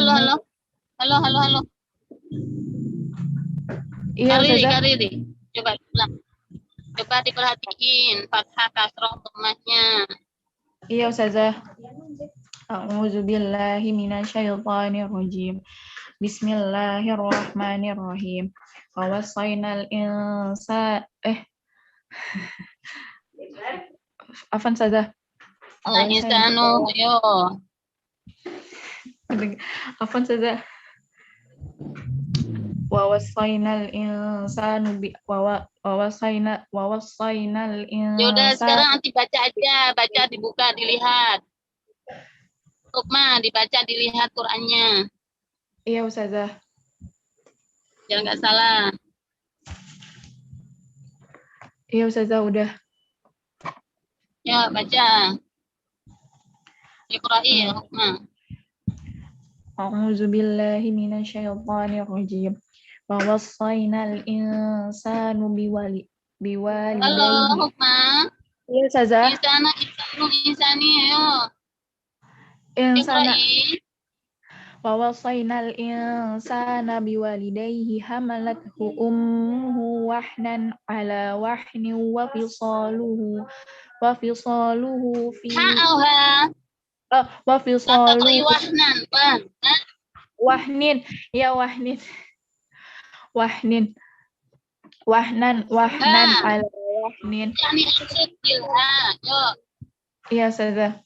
Iya, Ustazah.
Kariri. Coba ulang. Coba diperhatiin fathah kasroh dhammahnya.
Iya, Ustazah. A'udzubillahi minasyaitonirrajim. Bismillahirrahmanirrahim. Wa wasainal insana Afan, Ustazah.
Insanu, yo.
Afan, Ustazah. Wa wasainal insanu
Yaudah, sekarang nanti baca aja, baca dibuka dilihat. Lukman dibaca dilihat Qur'annya.
Iya, Ustazah.
Jangan nggak salah.
Iya, Ustazah, udah.
Ya, baca. Iqra'i ya, Lukman.
A'udzubillahi minasyaitonirrajim. Wa wasainal insanu biwalidayhi.
Halo, Lukman.
Iya, Ustazah.
Insani, ayo.
Insana.
Iqra'i.
Wa wasainal insana biwalidayhi hamalathu ummuhu wahnan ala wahnin wa fisaluhu fi
Ha'auha.
wa fisaluhu
Wahnan.
wahnin ya wahnan ala wahnin.
Yani ansukil. Yo.
Iya, Ustazah.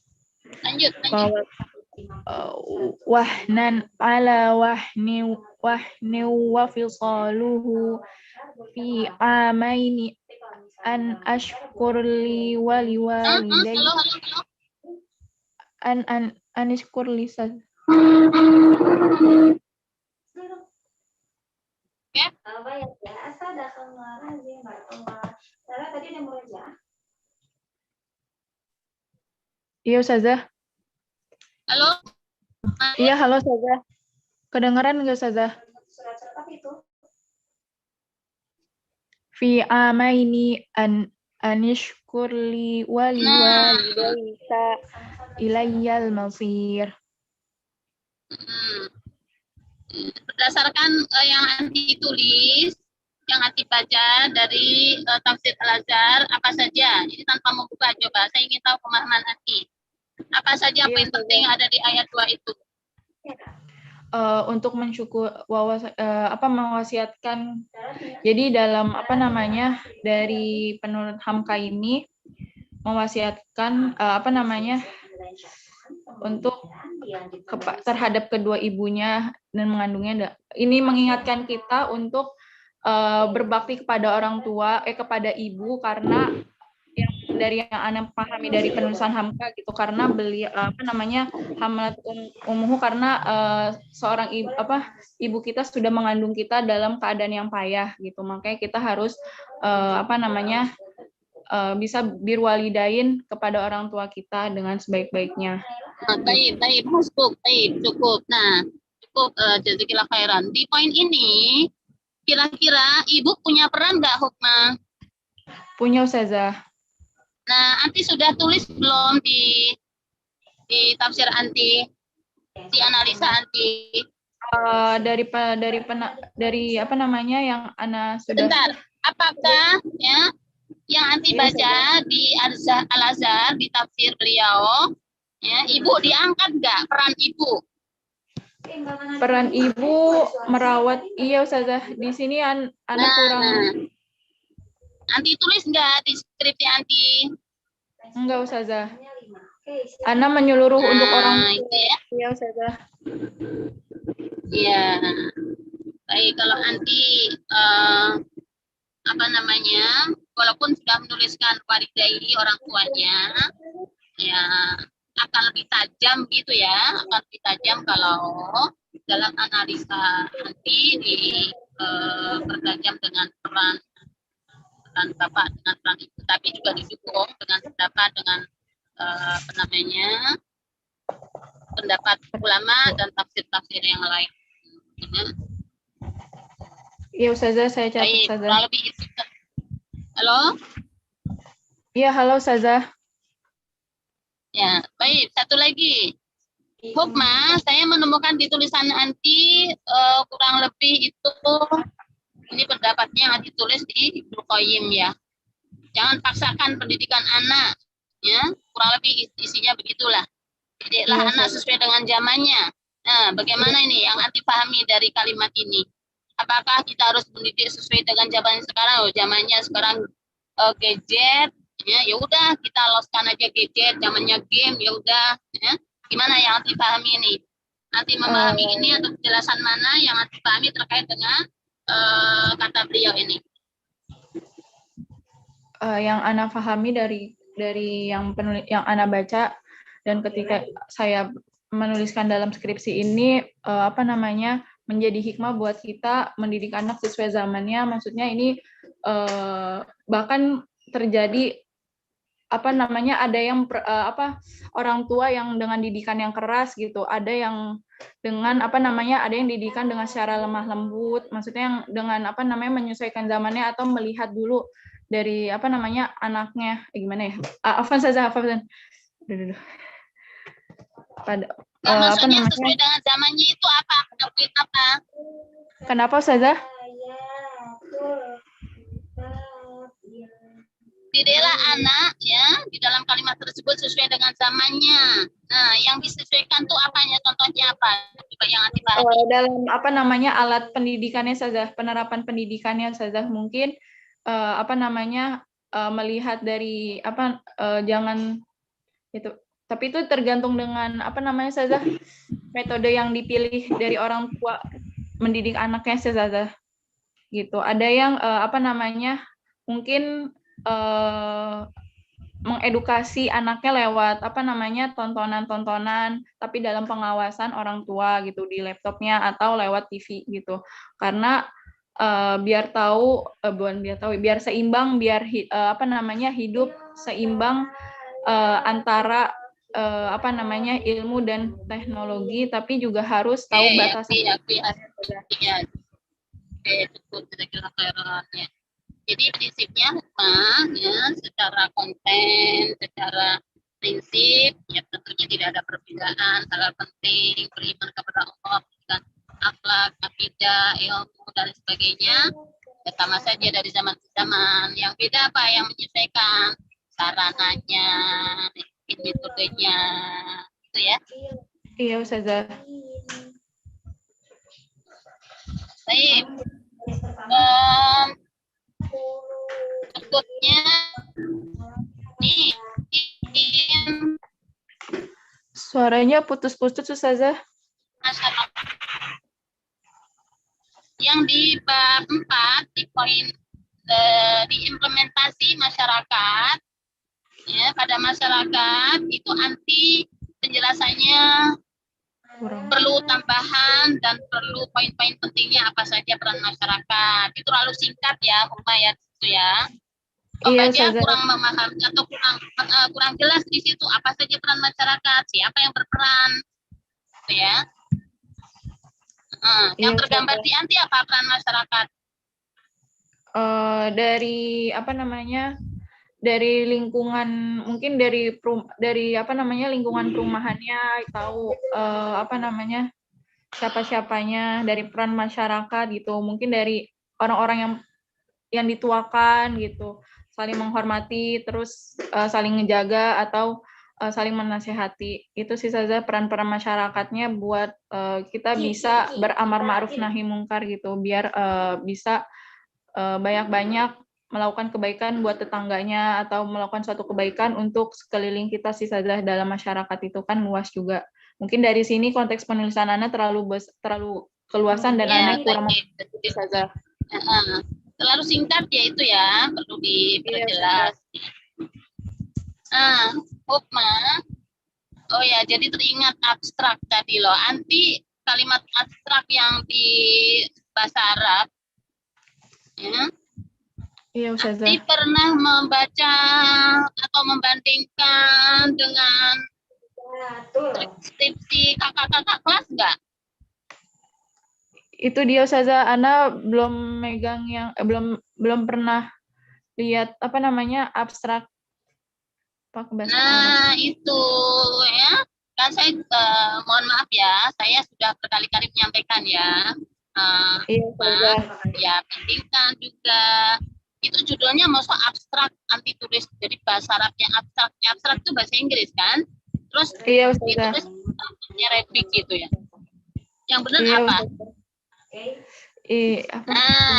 Lanjut.
Wahnan ala wahni wa fisaluhu fi amaini an ashkur li wa liwalidayya an ashkur li Iya, Ustazah.
Halo.
Iya, halo, Ustazah. Kedengaran nggak, Ustazah? Fi amaini an anishkur li wa liwalidayka ilayyal masir.
Berdasarkan yang Anti tulis, yang Anti baca dari tafsir Al-Azhar, apa saja? Ini tanpa membuka, coba. Saya ingin tahu pemahaman Anti. Apa saja poin penting yang ada di ayat 2 itu?
Untuk mewasiatkan. Jadi dalam dari penurut Hamka ini mewasiatkan untuk terhadap kedua ibunya dan mengandungnya. Ini mengingatkan kita untuk berbakti kepada orang tua, kepada ibu, karena yang Ana pahami dari penulisan Hamka gitu, karena beliau hamalat ummuhu, karena seorang ibu kita sudah mengandung kita dalam keadaan yang payah gitu, makanya kita harus bisa birwalidain kepada orang tua kita dengan sebaik-baiknya.
Baik, cukup. Nah, cukup, jazakillah khairan. Di poin ini, kira-kira ibu punya peran nggak, Hukmah?
Punya Ustazah.
Nah, Anti sudah tulis belum di tafsir Anti, di analisa Anti?
Dari apa namanya yang Ana sudah.
Sebentar, apakah ya yang Anti baca di Al-Azhar di tafsir beliau, ya, ibu diangkat nggak peran ibu?
Peran ibu merawat, iya Ustazah. Di sini Ana kurang.
Anti tulis nggak di skripsi Anti?
Enggak Ustazah. Ana menyeluruh untuk orang
itu ya.
Iya Ustazah.
Iya. Baik, kalau Anti apa namanya, walaupun sudah menuliskan walidayhi orang tuanya, ya akan lebih tajam gitu ya, akan lebih tajam kalau dalam analisa Anti pertajam dengan peran bapak dengan peran ibu, tapi juga didukung dengan pendapat dengan apa namanya, pendapat ulama dan tafsir-tafsir yang lain.
Iya Ustazah, saya catat
Baik,
Ustazah.
kurang lebih itu. Halo?
Iya, halo Ustazah.
Ya, baik. Satu lagi. Hukmah, saya menemukan di tulisan Anti kurang lebih itu, ini pendapatnya yang ditulis di Ibnu Qayyim ya. Jangan paksakan pendidikan anak, ya. Kurang lebih isinya begitulah. Didiklah anak sesuai dengan zamannya. Nah, bagaimana ini yang Anti pahami dari kalimat ini? Apakah kita harus mendidik sesuai dengan zaman sekarang? Oh, zamannya sekarang gadget, ya udah kita loskan aja gadget, zamannya game, ya udah. Ya. Gimana yang Anti pahami ini? Anti memahami ini atau penjelasan mana yang Anti pahami terkait dengan kata beliau ini?
Yang Ana pahami dari yang Ana baca, dan ketika saya menuliskan dalam skripsi ini, apa namanya, menjadi hikmah buat kita mendidik anak sesuai zamannya. Maksudnya ini bahkan terjadi apa namanya, ada yang orang tua yang dengan didikan yang keras gitu, ada yang dengan apa namanya, ada yang didikan dengan secara lemah lembut, maksudnya yang dengan apa namanya, menyesuaikan zamannya atau melihat dulu dari apa namanya, anaknya gimana ya. Afwan saja, Afwan.
Maksudnya sesuai dengan zamannya itu apa? Apa?
Kenapa Ustazah?
Didiklah anak ya di dalam kalimat tersebut sesuai dengan zamannya. Nah, yang disesuaikan tuh apanya? Contohnya apa? Coba yang Anti pahami.
Dalam apa namanya, alat pendidikannya Ustazah, penerapan pendidikannya Ustazah, mungkin apa namanya, melihat dari apa, jangan itu. Tapi itu tergantung dengan apa namanya Ustazah, metode yang dipilih dari orang tua mendidik anaknya Ustazah. Gitu. Ada yang apa namanya, mungkin mengedukasi anaknya lewat apa namanya, tontonan-tontonan, tapi dalam pengawasan orang tua gitu, di laptopnya atau lewat TV gitu. Karena biar seimbang, biar apa namanya, hidup seimbang antara apa namanya, ilmu dan teknologi, tapi juga harus tahu batasan.
Jadi prinsipnya ya, secara konten, secara prinsip, ya tentunya tidak ada perbedaan. Hal penting beriman kepada Allah, dan akhlak, akidah, ilmu dan sebagainya, ya, sama saja dari zaman ke zaman. Yang beda apa? Yang menyesuaikan sarananya, metodenya, itu ya.
Iya Ustazah.
Baik. Berikutnya nih,
suaranya putus-putus Ustazah.
Yang di bab 4 di poin di implementasi masyarakat, ya, pada masyarakat itu Anti penjelasannya perlu tambahan dan perlu poin-poin pentingnya apa saja peran masyarakat. Itu terlalu singkat ya, Hukmah ya, itu ya.
Iya,
Pembaca
Ustazah.
kurang memahami atau kurang jelas di situ apa saja peran masyarakat, siapa yang berperan, gitu ya. Yang
Iya,
tergambar
Ustazah.
di Anti apa peran masyarakat?
Dari apa namanya? Dari lingkungan, mungkin dari apa namanya, lingkungan perumahannya, tahu apa namanya, siapa-siapanya, dari peran masyarakat gitu, mungkin dari orang-orang yang dituakan gitu, saling menghormati, terus saling ngejaga atau saling menasehati. Itu sih saja peran-peran masyarakatnya buat kita bisa beramar ma'ruf nahi mungkar gitu, biar bisa banyak-banyak melakukan kebaikan buat tetangganya atau melakukan suatu kebaikan untuk sekeliling kita sih saja. Dalam masyarakat itu kan luas juga. Mungkin dari sini konteks penulisan Ana terlalu keluasan dan
Ya,
Ana kurang
baik.
memahami saja.
Terlalu singkat ya itu ya, perlu diperjelas. Hukmah. Oh ya, jadi teringat abstrak tadi loh. Anti kalimat abstrak yang di bahasa Arab. Ya.
Iya, Ustazah.
Anti pernah membaca atau membandingkan dengan skripsi kakak-kakak kelas nggak?
Itu dia, Ustazah. Ana belum megang yang belum pernah lihat apa namanya abstrak Pak bahasa Arab.
Nah, itu ya. Kan saya mohon maaf ya, saya sudah berkali-kali menyampaikan ya.
Iya, Ustazah.
Ya, bandingkan juga. Itu judulnya masuk abstrak anti tulis. Jadi bahasa Arabnya abstrak. Abstrak itu bahasa Inggris kan? Terus
Iya, Ustazah.
ditulis Arabic gitu ya. Yang benar
Iya,
apa?
Ustazah.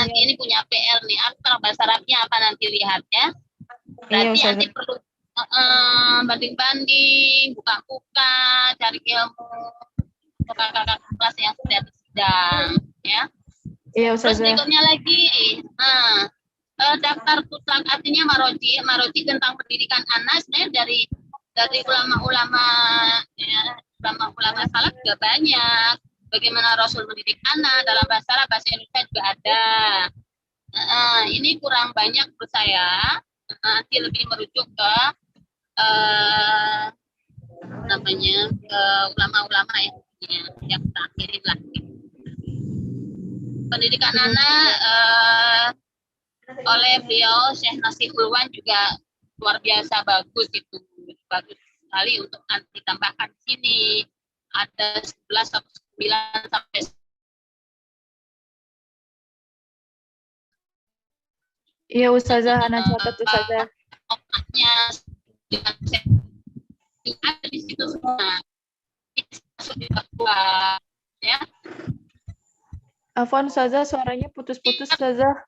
Ini punya PR nih. Abstrak bahasa Arabnya apa nanti lihat ya.
Iya,
Berarti
Ustazah.
nanti perlu banding-banding, buka-buka, cari ilmu kakak-kakak kelas yang sudah sidang, ya.
Iya,
Terus
Ustazah.
berikutnya lagi, daftar mutlak artinya maroji tentang pendidikan anak sebenarnya dari ulama-ulama ya, ulama-ulama salaf juga banyak. Bagaimana Rasul mendidik anak dalam bahasa Arab, bahasa Indonesia juga ada. Ini kurang banyak menurut saya. Nanti lebih merujuk ke namanya ulama-ulama yang terakhirin lah. Pendidikan anak oleh beliau Syekh Nasihul Wan juga luar biasa bagus itu, bagus sekali untuk nanti tambahkan di sini ada 11 sampai 9 sampai
Iya, Ustazah, Ana catat, Ustazah.
ada di situ semua. Ya.
Afwan, Ustazah, suaranya putus-putus, Ustazah.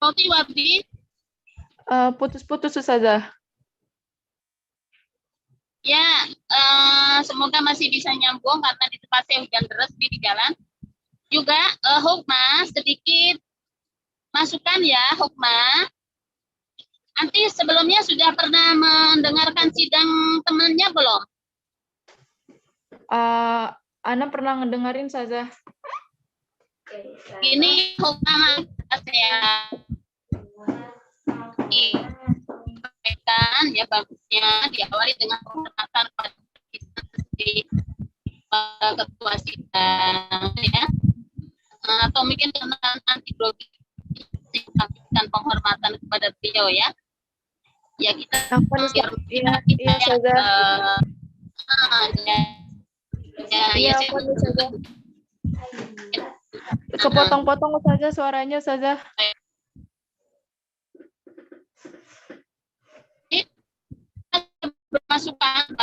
Roti Wabi.
Putus-putus, Ustazah.
Ya, semoga masih bisa nyambung karena di tempat saya hujan deras di jalan. Juga Hukmah sedikit masukan ya, Hukmah. Nanti sebelumnya sudah pernah mendengarkan sidang temannya belum?
Ana pernah ngedengerin, Ustazah.
Ini Hukmah saya sampaikan ya, bagusnya diawali dengan penghormatan kepada ketua sidang ya, atau mungkin tentang anti grogi dan penghormatan kepada beliau ya. Ya kita
Iya, Ustazah. Iya, Ustazah. Kepotong-potong, Ustazah, suaranya, Ustazah.
Bermasukan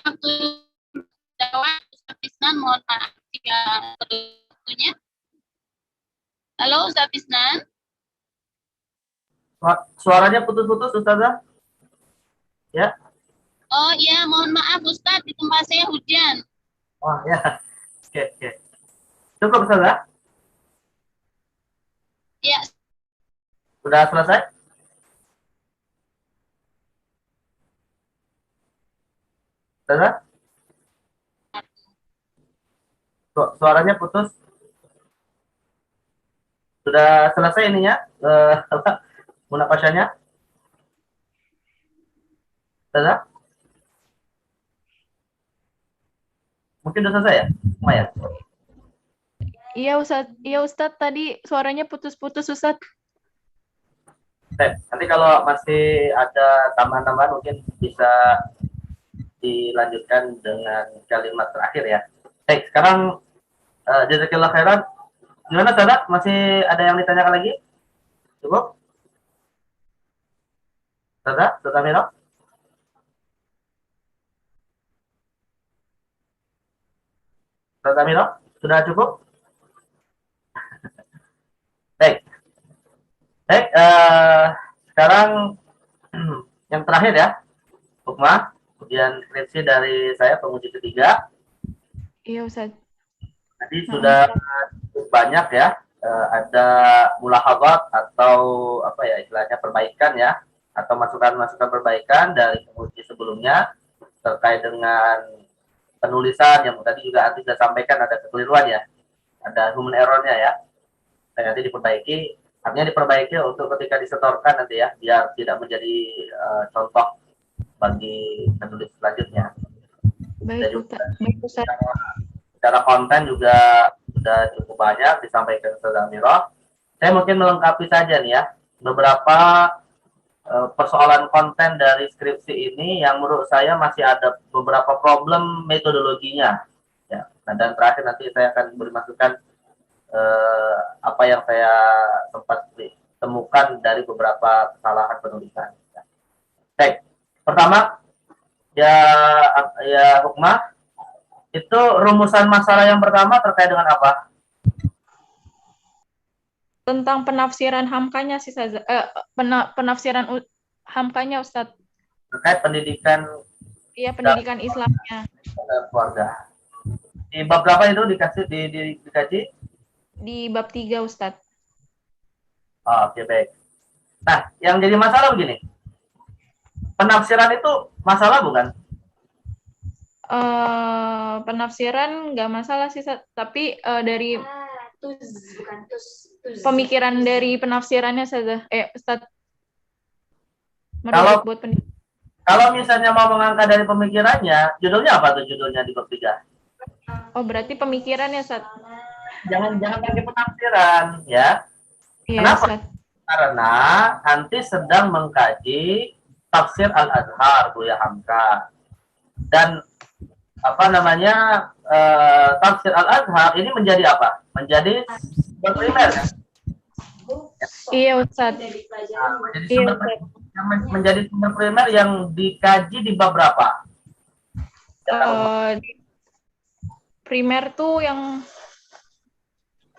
waktu jawab Ustaz Isnan, mohon maaf jika waktunya. Halo Ustaz Isnan.
Suaranya putus-putus, Ustazah. Ya.
Oh iya, mohon maaf Ustaz, di tempat saya hujan.
Oh ya. Oke. Cukup, Ustazah?
Ya.
Sudah selesai? Ustazah? Suaranya putus. Sudah selesai ininya, munakashahnya? Sudah? Mungkin sudah selesai ya? Maya?
Iya Ustadz, tadi suaranya putus-putus Ustadz.
Nanti kalau masih ada tambahan-tambahan mungkin bisa dilanjutkan dengan kalimat terakhir ya. Baik, sekarang jazakallah khairan. Gimana Sadat? Masih ada yang ditanyakan lagi? Cukup? Sadat Mira? Sadat Mira? Sudah cukup? Baik. Baik, sekarang yang terakhir ya, Hukmah, kemudian skripsi dari saya penguji ketiga.
Iya Ustadz.
Tadi sudah cukup banyak ya, ada mulahadhat atau apa ya istilahnya perbaikan ya, atau masukan-masukan perbaikan dari penguji sebelumnya terkait dengan penulisan yang tadi juga Ati sudah sampaikan ada kekeliruan ya, ada human error-nya ya, dan nanti diperbaiki. Artinya diperbaiki untuk ketika disetorkan nanti ya, biar tidak menjadi contoh bagi penulis selanjutnya.
Baik Ustaz.
Secara konten juga sudah cukup banyak disampaikan Ustaz Amirah. Saya mungkin melengkapi saja nih ya, beberapa persoalan konten dari skripsi ini yang menurut saya masih ada beberapa problem metodologinya. Ya. Nah, dan terakhir nanti saya akan beri masukan apa yang saya sempat temukan dari beberapa kesalahan penulisan. Baik, pertama ya Hukmah, itu rumusan masalah yang pertama terkait dengan apa?
Tentang penafsiran hamkanya sih penafsiran hamkanya Ustadz.
Terkait pendidikan.
Iya, pendidikan Islamnya.
Keluarga. Di bab berapa itu dikaji?
Di bab 3 Ustadz.
Oh, oke, baik. Nah, yang jadi masalah begini. Penafsiran itu masalah bukan?
Penafsiran nggak masalah sih, tapi dari pemikiran dari penafsirannya saja. Ustadz.
Kalau misalnya mau mengangkat dari pemikirannya, judulnya apa tuh judulnya di bab 3?
Oh, berarti pemikirannya, Ustadz.
Jangan pakai penafsiran, ya.
Iya,
kenapa?
Ustadz.
Karena nanti sedang mengkaji tafsir Al-Azhar Buya Hamka. Dan apa namanya tafsir Al-Azhar ini menjadi apa? Menjadi sumber primer kan?
Iya, Ustadz.
Menjadi sumber primer yang dikaji di bab berapa?
Primer tuh yang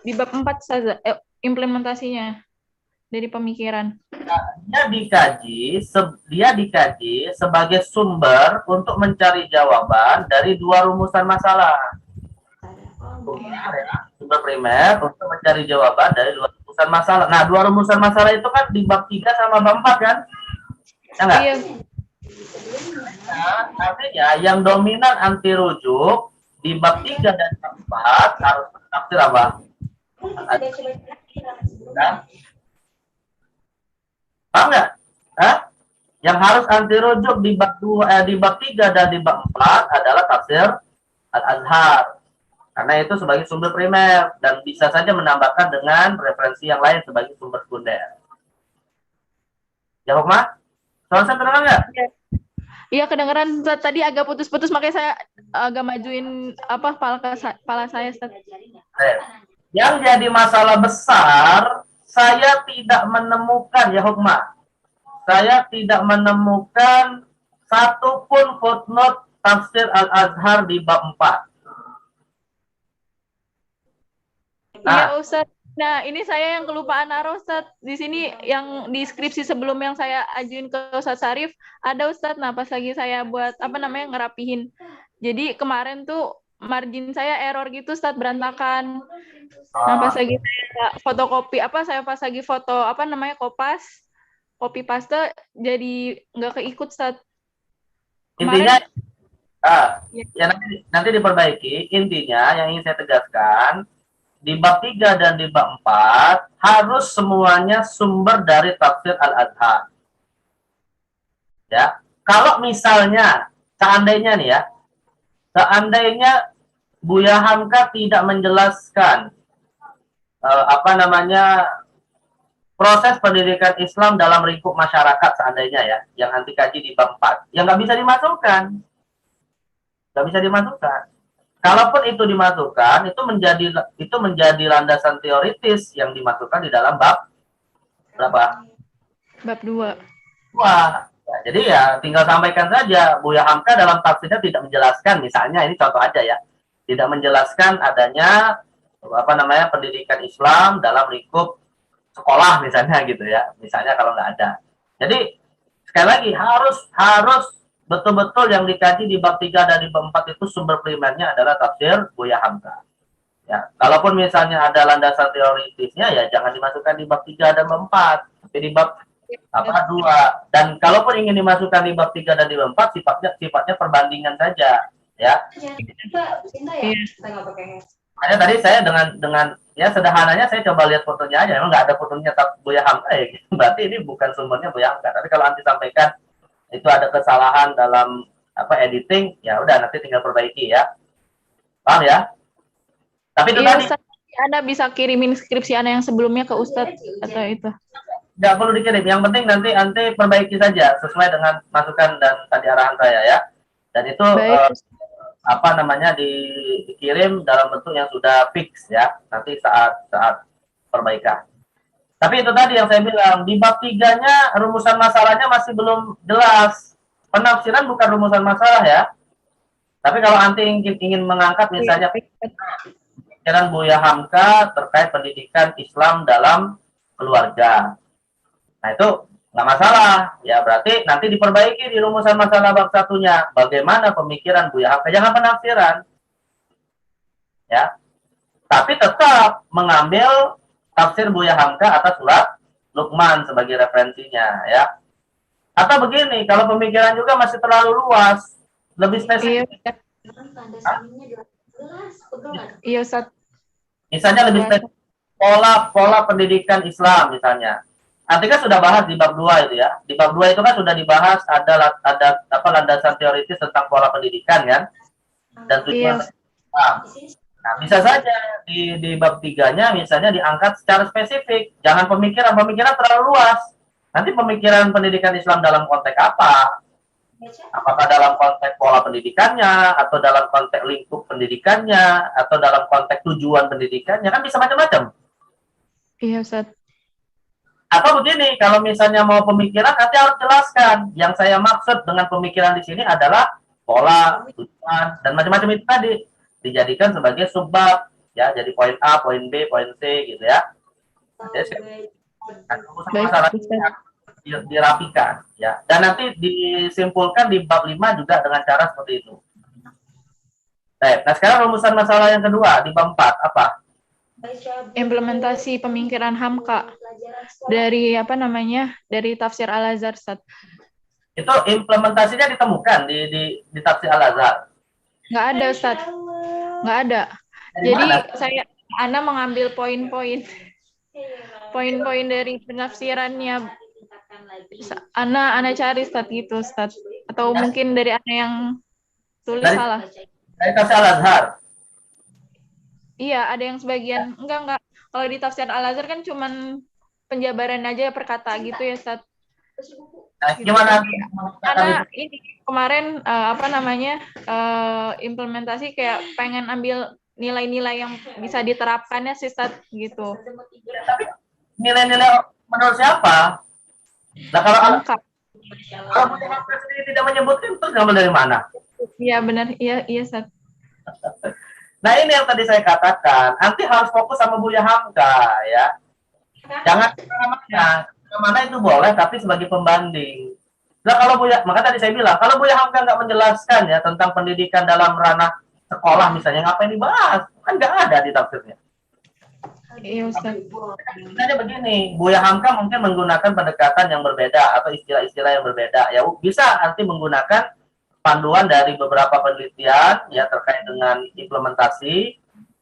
di bab 4 saja, implementasinya dari pemikiran. Dia dikaji sebagai sumber untuk mencari jawaban dari dua rumusan masalah. Sumber primer untuk mencari jawaban dari dua rumusan masalah. Nah, dua rumusan masalah itu kan di bab 3 sama bab 4 kan? Ya enggak? Iya. Nah, artinya yang dominan anti rujuk di bab 3 dan bab 4 harus tafsir apa? Paham nggak? Yang harus anti rujuk di bab 2, di bab 3 dan di bab 4 adalah tafsir Al-Azhar. Karena itu sebagai sumber primer dan bisa saja menambahkan dengan referensi yang lain sebagai sumber sekunder. Ya, Hukmah? Soal saya terdengar nggak? Iya, kedengeran. Tadi agak putus-putus, makanya saya agak majuin kepala saya. Yang jadi masalah besar, saya tidak menemukan, ya Hukmah, saya tidak menemukan satupun footnote tafsir Al-Azhar di bab 4. Iya, Ustaz. Nah, ini saya yang kelupaan naruh, Ustaz. Di sini yang di skripsi sebelum yang saya ajuin ke Ustaz Sarif, ada Ustaz. Nah, pas lagi saya buat, ngerapihin. Jadi kemarin tuh margin saya error gitu, Ustaz, berantakan. Nah, pas lagi saya fotokopi, saya pas lagi foto, kopas, copy paste, jadi nggak keikut, Ustaz. Intinya, ya nanti diperbaiki. Intinya yang ingin saya tegaskan,
di bab 3 dan di bab 4 harus semuanya sumber dari tafsir Al-Azhar. Ya, kalau misalnya seandainya nih ya, seandainya Buya Hamka tidak menjelaskan proses pendidikan Islam dalam lingkup masyarakat seandainya ya, yang nanti kaji di bab 4, yang nggak bisa dimasukkan, nggak bisa dimasukkan. Kalaupun itu dimasukkan, itu menjadi landasan teoritis yang dimasukkan di dalam bab berapa?
Bab 2.
Wah, ya, jadi ya tinggal sampaikan saja Buya Hamka dalam tafsirnya tidak menjelaskan, misalnya ini contoh aja ya, tidak menjelaskan adanya pendidikan Islam dalam lingkup sekolah misalnya gitu ya, misalnya kalau nggak ada. Jadi sekali lagi harus betul-betul yang dikaji di bab 3 dan di bab 4 itu sumber primernya adalah tafsir Buya Hamka. Ya, kalaupun misalnya ada landasan teoritisnya ya jangan dimasukkan di bab 3 dan bab 4, tapi di bab 2. Dan kalaupun ingin dimasukkan di bab 3 dan di bab 4 sifatnya perbandingan saja, ya. Makanya tadi saya dengan ya sederhananya saya coba lihat fotonya aja, memang nggak ada fotonya Buya Hamka ya, berarti ini bukan sumbernya Buya Hamka. Tapi kalau nanti sampaikan itu ada kesalahan dalam editing, ya udah nanti tinggal perbaiki ya. Paham ya? Tapi itu tadi
Ustaz, Anda bisa kirimin skripsi Anda yang sebelumnya ke Ustadz atau itu.
nggak perlu dikirim. Yang penting nanti perbaiki saja sesuai dengan masukan dan tadi arahan saya ya. Dan itu dikirim dalam bentuk yang sudah fix ya. Nanti saat perbaikan. Tapi itu tadi yang saya bilang, di bab 3-nya rumusan masalahnya masih belum jelas. Penafsiran bukan rumusan masalah ya. Tapi kalau nanti ingin mengangkat misalnya pikiran Buya Hamka terkait pendidikan Islam dalam keluarga. Nah itu nggak masalah. Ya berarti nanti diperbaiki di rumusan masalah bab 1-nya. Bagaimana pemikiran Buya Hamka. Jangan penafsiran. Ya. Tapi tetap mengambil tafsir Buya Hamka atas surat Luqman sebagai referensinya ya. Atau begini, kalau pemikiran juga masih terlalu luas, lebih spesifik.
Iya, Ustaz.
Misalnya lebih spesifik pola pendidikan Islam misalnya. Nanti kan sudah bahas di bab 2 itu ya. Di bab 2 itu kan sudah dibahas ada landasan teoritis tentang pola pendidikan kan. Dan tujuan Islam. Nah, bisa saja di bab 3-nya misalnya diangkat secara spesifik. Jangan pemikiran terlalu luas. Nanti pemikiran pendidikan Islam dalam konteks apa? Apakah dalam konteks pola pendidikannya, atau dalam konteks lingkup pendidikannya, atau dalam konteks tujuan pendidikannya, kan bisa macam-macam.
Iya, Ustaz.
Atau begini, kalau misalnya mau pemikiran, nanti harus jelaskan. Yang saya maksud dengan pemikiran di sini adalah pola, tujuan, dan macam-macam itu tadi. Dijadikan sebagai subbab ya, jadi poin A, poin B, poin C gitu ya. Jadi masalahnya dirapikan ya, dan nanti disimpulkan di bab 5 juga dengan cara seperti itu. Baik, nah sekarang rumusan masalah yang kedua di bab 4 apa?
Implementasi pemikiran Hamka dari dari tafsir Al-Azhar, Ustaz.
Itu implementasinya ditemukan di tafsir Al-Azhar?
Nggak ada, Ustaz. Nggak ada. Jadi Ana mengambil poin-poin dari penafsirannya. Ana cari Ustaz gitu, Ustaz. Atau mungkin dari Ana yang tulis salah.
Dari tafsir Al-Azhar?
Iya, ada yang sebagian. Enggak. Kalau di tafsir Al-Azhar kan cuman penjabaran aja perkata gitu ya, Ustaz.
Nah, gimana?
Karena ini kemarin implementasi kayak pengen ambil nilai-nilai yang bisa diterapkannya sih, Ustaz, gitu.
Tapi nilai-nilai menurut siapa? Nah, kalau Buya Hamka sendiri tidak menyebutkan, terus ngambil dari mana?
Iya benar, iya Ustaz.
Nah ini yang tadi saya katakan, nanti harus fokus sama Buya Hamka ya. Jangan kemana itu boleh, tapi sebagai pembanding. Nah kalau maka tadi saya bilang, kalau Buya Hamka nggak menjelaskan ya tentang pendidikan dalam ranah sekolah misalnya, ngapain dibahas? Kan nggak ada di tafsirnya.
Iya Ustaz.
Misalnya begini, Buya Hamka mungkin menggunakan pendekatan yang berbeda atau istilah-istilah yang berbeda. Ya bisa nanti menggunakan panduan dari beberapa penelitian ya terkait dengan implementasi,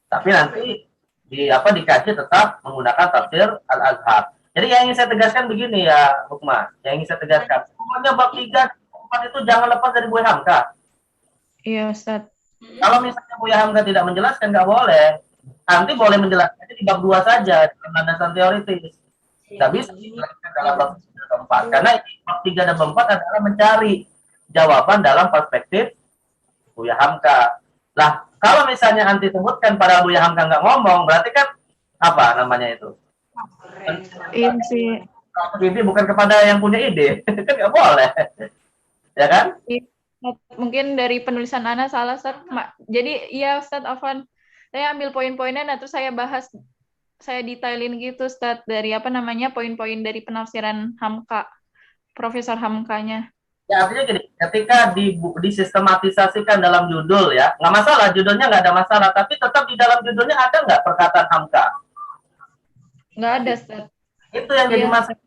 tapi nanti dikaji tetap menggunakan tafsir Al-Azhar. Jadi yang ingin saya tegaskan begini ya, Hukmah. Yang ingin saya tegaskan, pokoknya bab 3 4 itu jangan lepas dari Buya Hamka.
Iya, Ustaz.
Kalau misalnya Buya Hamka tidak menjelaskan, nggak boleh. Nanti boleh menjelaskan di bab 2 saja, dengan landasan teoritis. Nggak bisa dijelaskan dalam bab 3 dan 4. Karena bab 3 dan 4 adalah mencari jawaban dalam perspektif Buya Hamka. Nah, kalau misalnya anti sebutkan pada Buya Hamka nggak ngomong, berarti kan apa namanya itu?
Iya sih.
Ini bukan kepada yang punya ide, kan nggak boleh, ya kan?
Mungkin dari penulisan Ana salah, Ustaz. Jadi iya, Ustaz Afwan, saya ambil poin-poinnya, nah terus saya bahas, saya detailin gitu, Ustaz, dari apa namanya poin-poin dari penafsiran Hamka, Profesor Hamkanya.
Ya artinya gini, ketika disistematisasikan dalam judul ya, nggak masalah, judulnya nggak ada masalah, tapi tetap di dalam judulnya ada nggak perkataan Hamka?
Nggak ada, Ustaz.
Itu yang jadi masalah.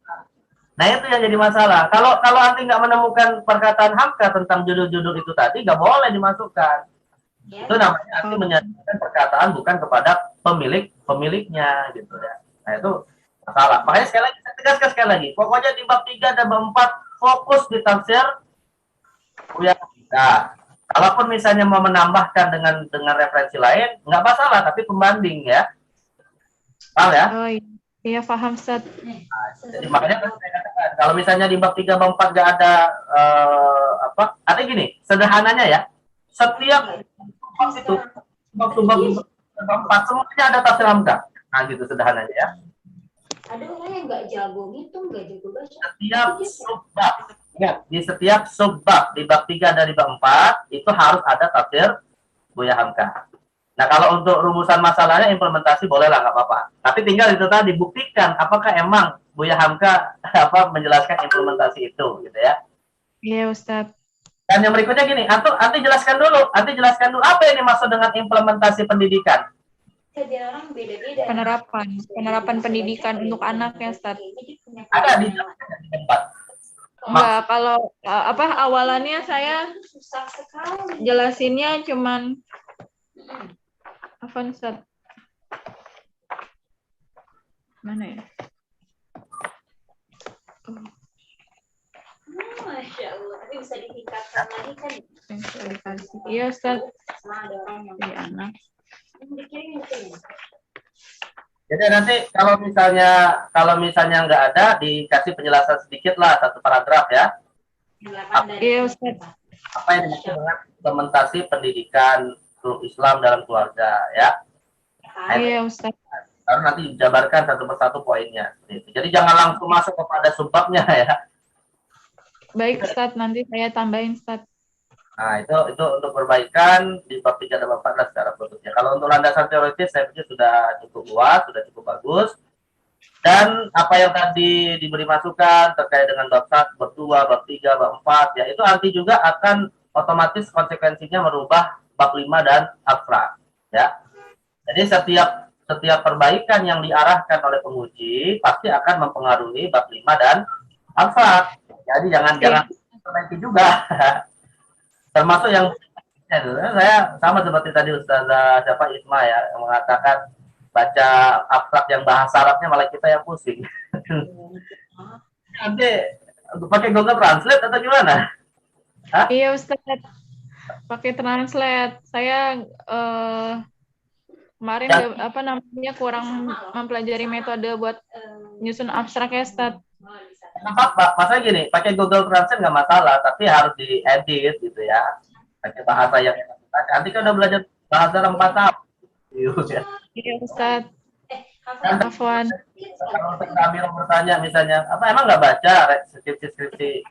Nah itu yang jadi masalah. Kalau anti nggak menemukan perkataan Hamka tentang judul-judul itu tadi, nggak boleh dimasukkan. Itu namanya anti menyatakan perkataan bukan kepada pemiliknya gitu ya. Nah itu masalah. Makanya sekali lagi saya tegaskan sekali lagi, pokoknya di bab 3 dan bab 4 fokus di tafsir Buya Hamka. Kalaupun misalnya mau menambahkan dengan referensi lain, nggak masalah, tapi pembanding ya. Paham ya?
Oh iya, paham, Ustaz.
Jadi makanya saya katakan, kalau misalnya di bab 3 bab 4 nggak ada artinya gini, sederhananya ya, setiap bab itu bab 4 semuanya ada tafsir Hamka. Nah gitu sederhananya ya.
Ada orang yang nggak jago gitu, nggak jago baca.
Setiap subbab, ingat, di setiap subbab di bab 3 dari bab 4 itu harus ada tafsir Buya Hamka. Nah kalau untuk rumusan masalahnya implementasi bolehlah, nggak apa-apa. Tapi tinggal itu tadi buktikan apakah emang Buya Hamka menjelaskan implementasi itu, gitu ya.
Iya, Ustaz.
Dan yang berikutnya gini, Anti jelaskan dulu apa yang dimaksud dengan implementasi pendidikan.
Orang beda-beda.
Penerapan pendidikan untuk anak ya, Ustaz.
Ada di tempat.
Enggak, kalau awalannya saya
Susah sekali.
jelasinnya cuman apa, Ustaz? Mana ya?
Masya Allah, tapi bisa ditingkatkan lagi kan?
Iya, Ustaz.
Sama ada orang yang
anak.
Jadi nanti kalau misalnya nggak ada, dikasih penjelasan sedikit lah, 1 paragraf ya.
Iya, Ustaz.
Apa yang dimaksud dengan implementasi pendidikan Islam dalam keluarga ya.
Iya, Ustaz.
Lalu nanti dijabarkan satu persatu poinnya. Jadi jangan langsung masuk kepada subbabnya ya.
Baik, Ustaz, nanti saya tambahin, Ustaz.
Nah, itu untuk perbaikan di bab 3 dan bab 14 secara khususnya. Kalau untuk landasan teoritis saya pikir sudah cukup luas, sudah cukup bagus. Dan apa yang tadi diberi masukan terkait dengan bab 1, bab 2, bab 3, bab 4 ya, itu nanti juga akan otomatis konsekuensinya merubah bab 5 dan abstrak ya. Jadi setiap perbaikan yang diarahkan oleh penguji pasti akan mempengaruhi bab 5 dan abstrak. Jadi jangan perbaiki juga. Termasuk yang saya sama seperti tadi Ustazah Isma ya, yang mengatakan baca abstrak yang bahasa Arabnya malah kita yang pusing. Nanti pakai Google Translate atau gimana? Hah?
Iya, Ustaz. Pakai translate. Saya kemarin kurang mempelajari metode buat nyusun abstrak ya, Ustaz.
Apa? Masalah gini, pakai Google Translate nggak masalah, tapi harus diedit gitu ya. Pakai bahasa yang nanti kan udah belajar bahasa 4 tahun.
Iya, Ustaz.
Afwan. Kalau kami bertanya misalnya, apa emang nggak baca skripsi?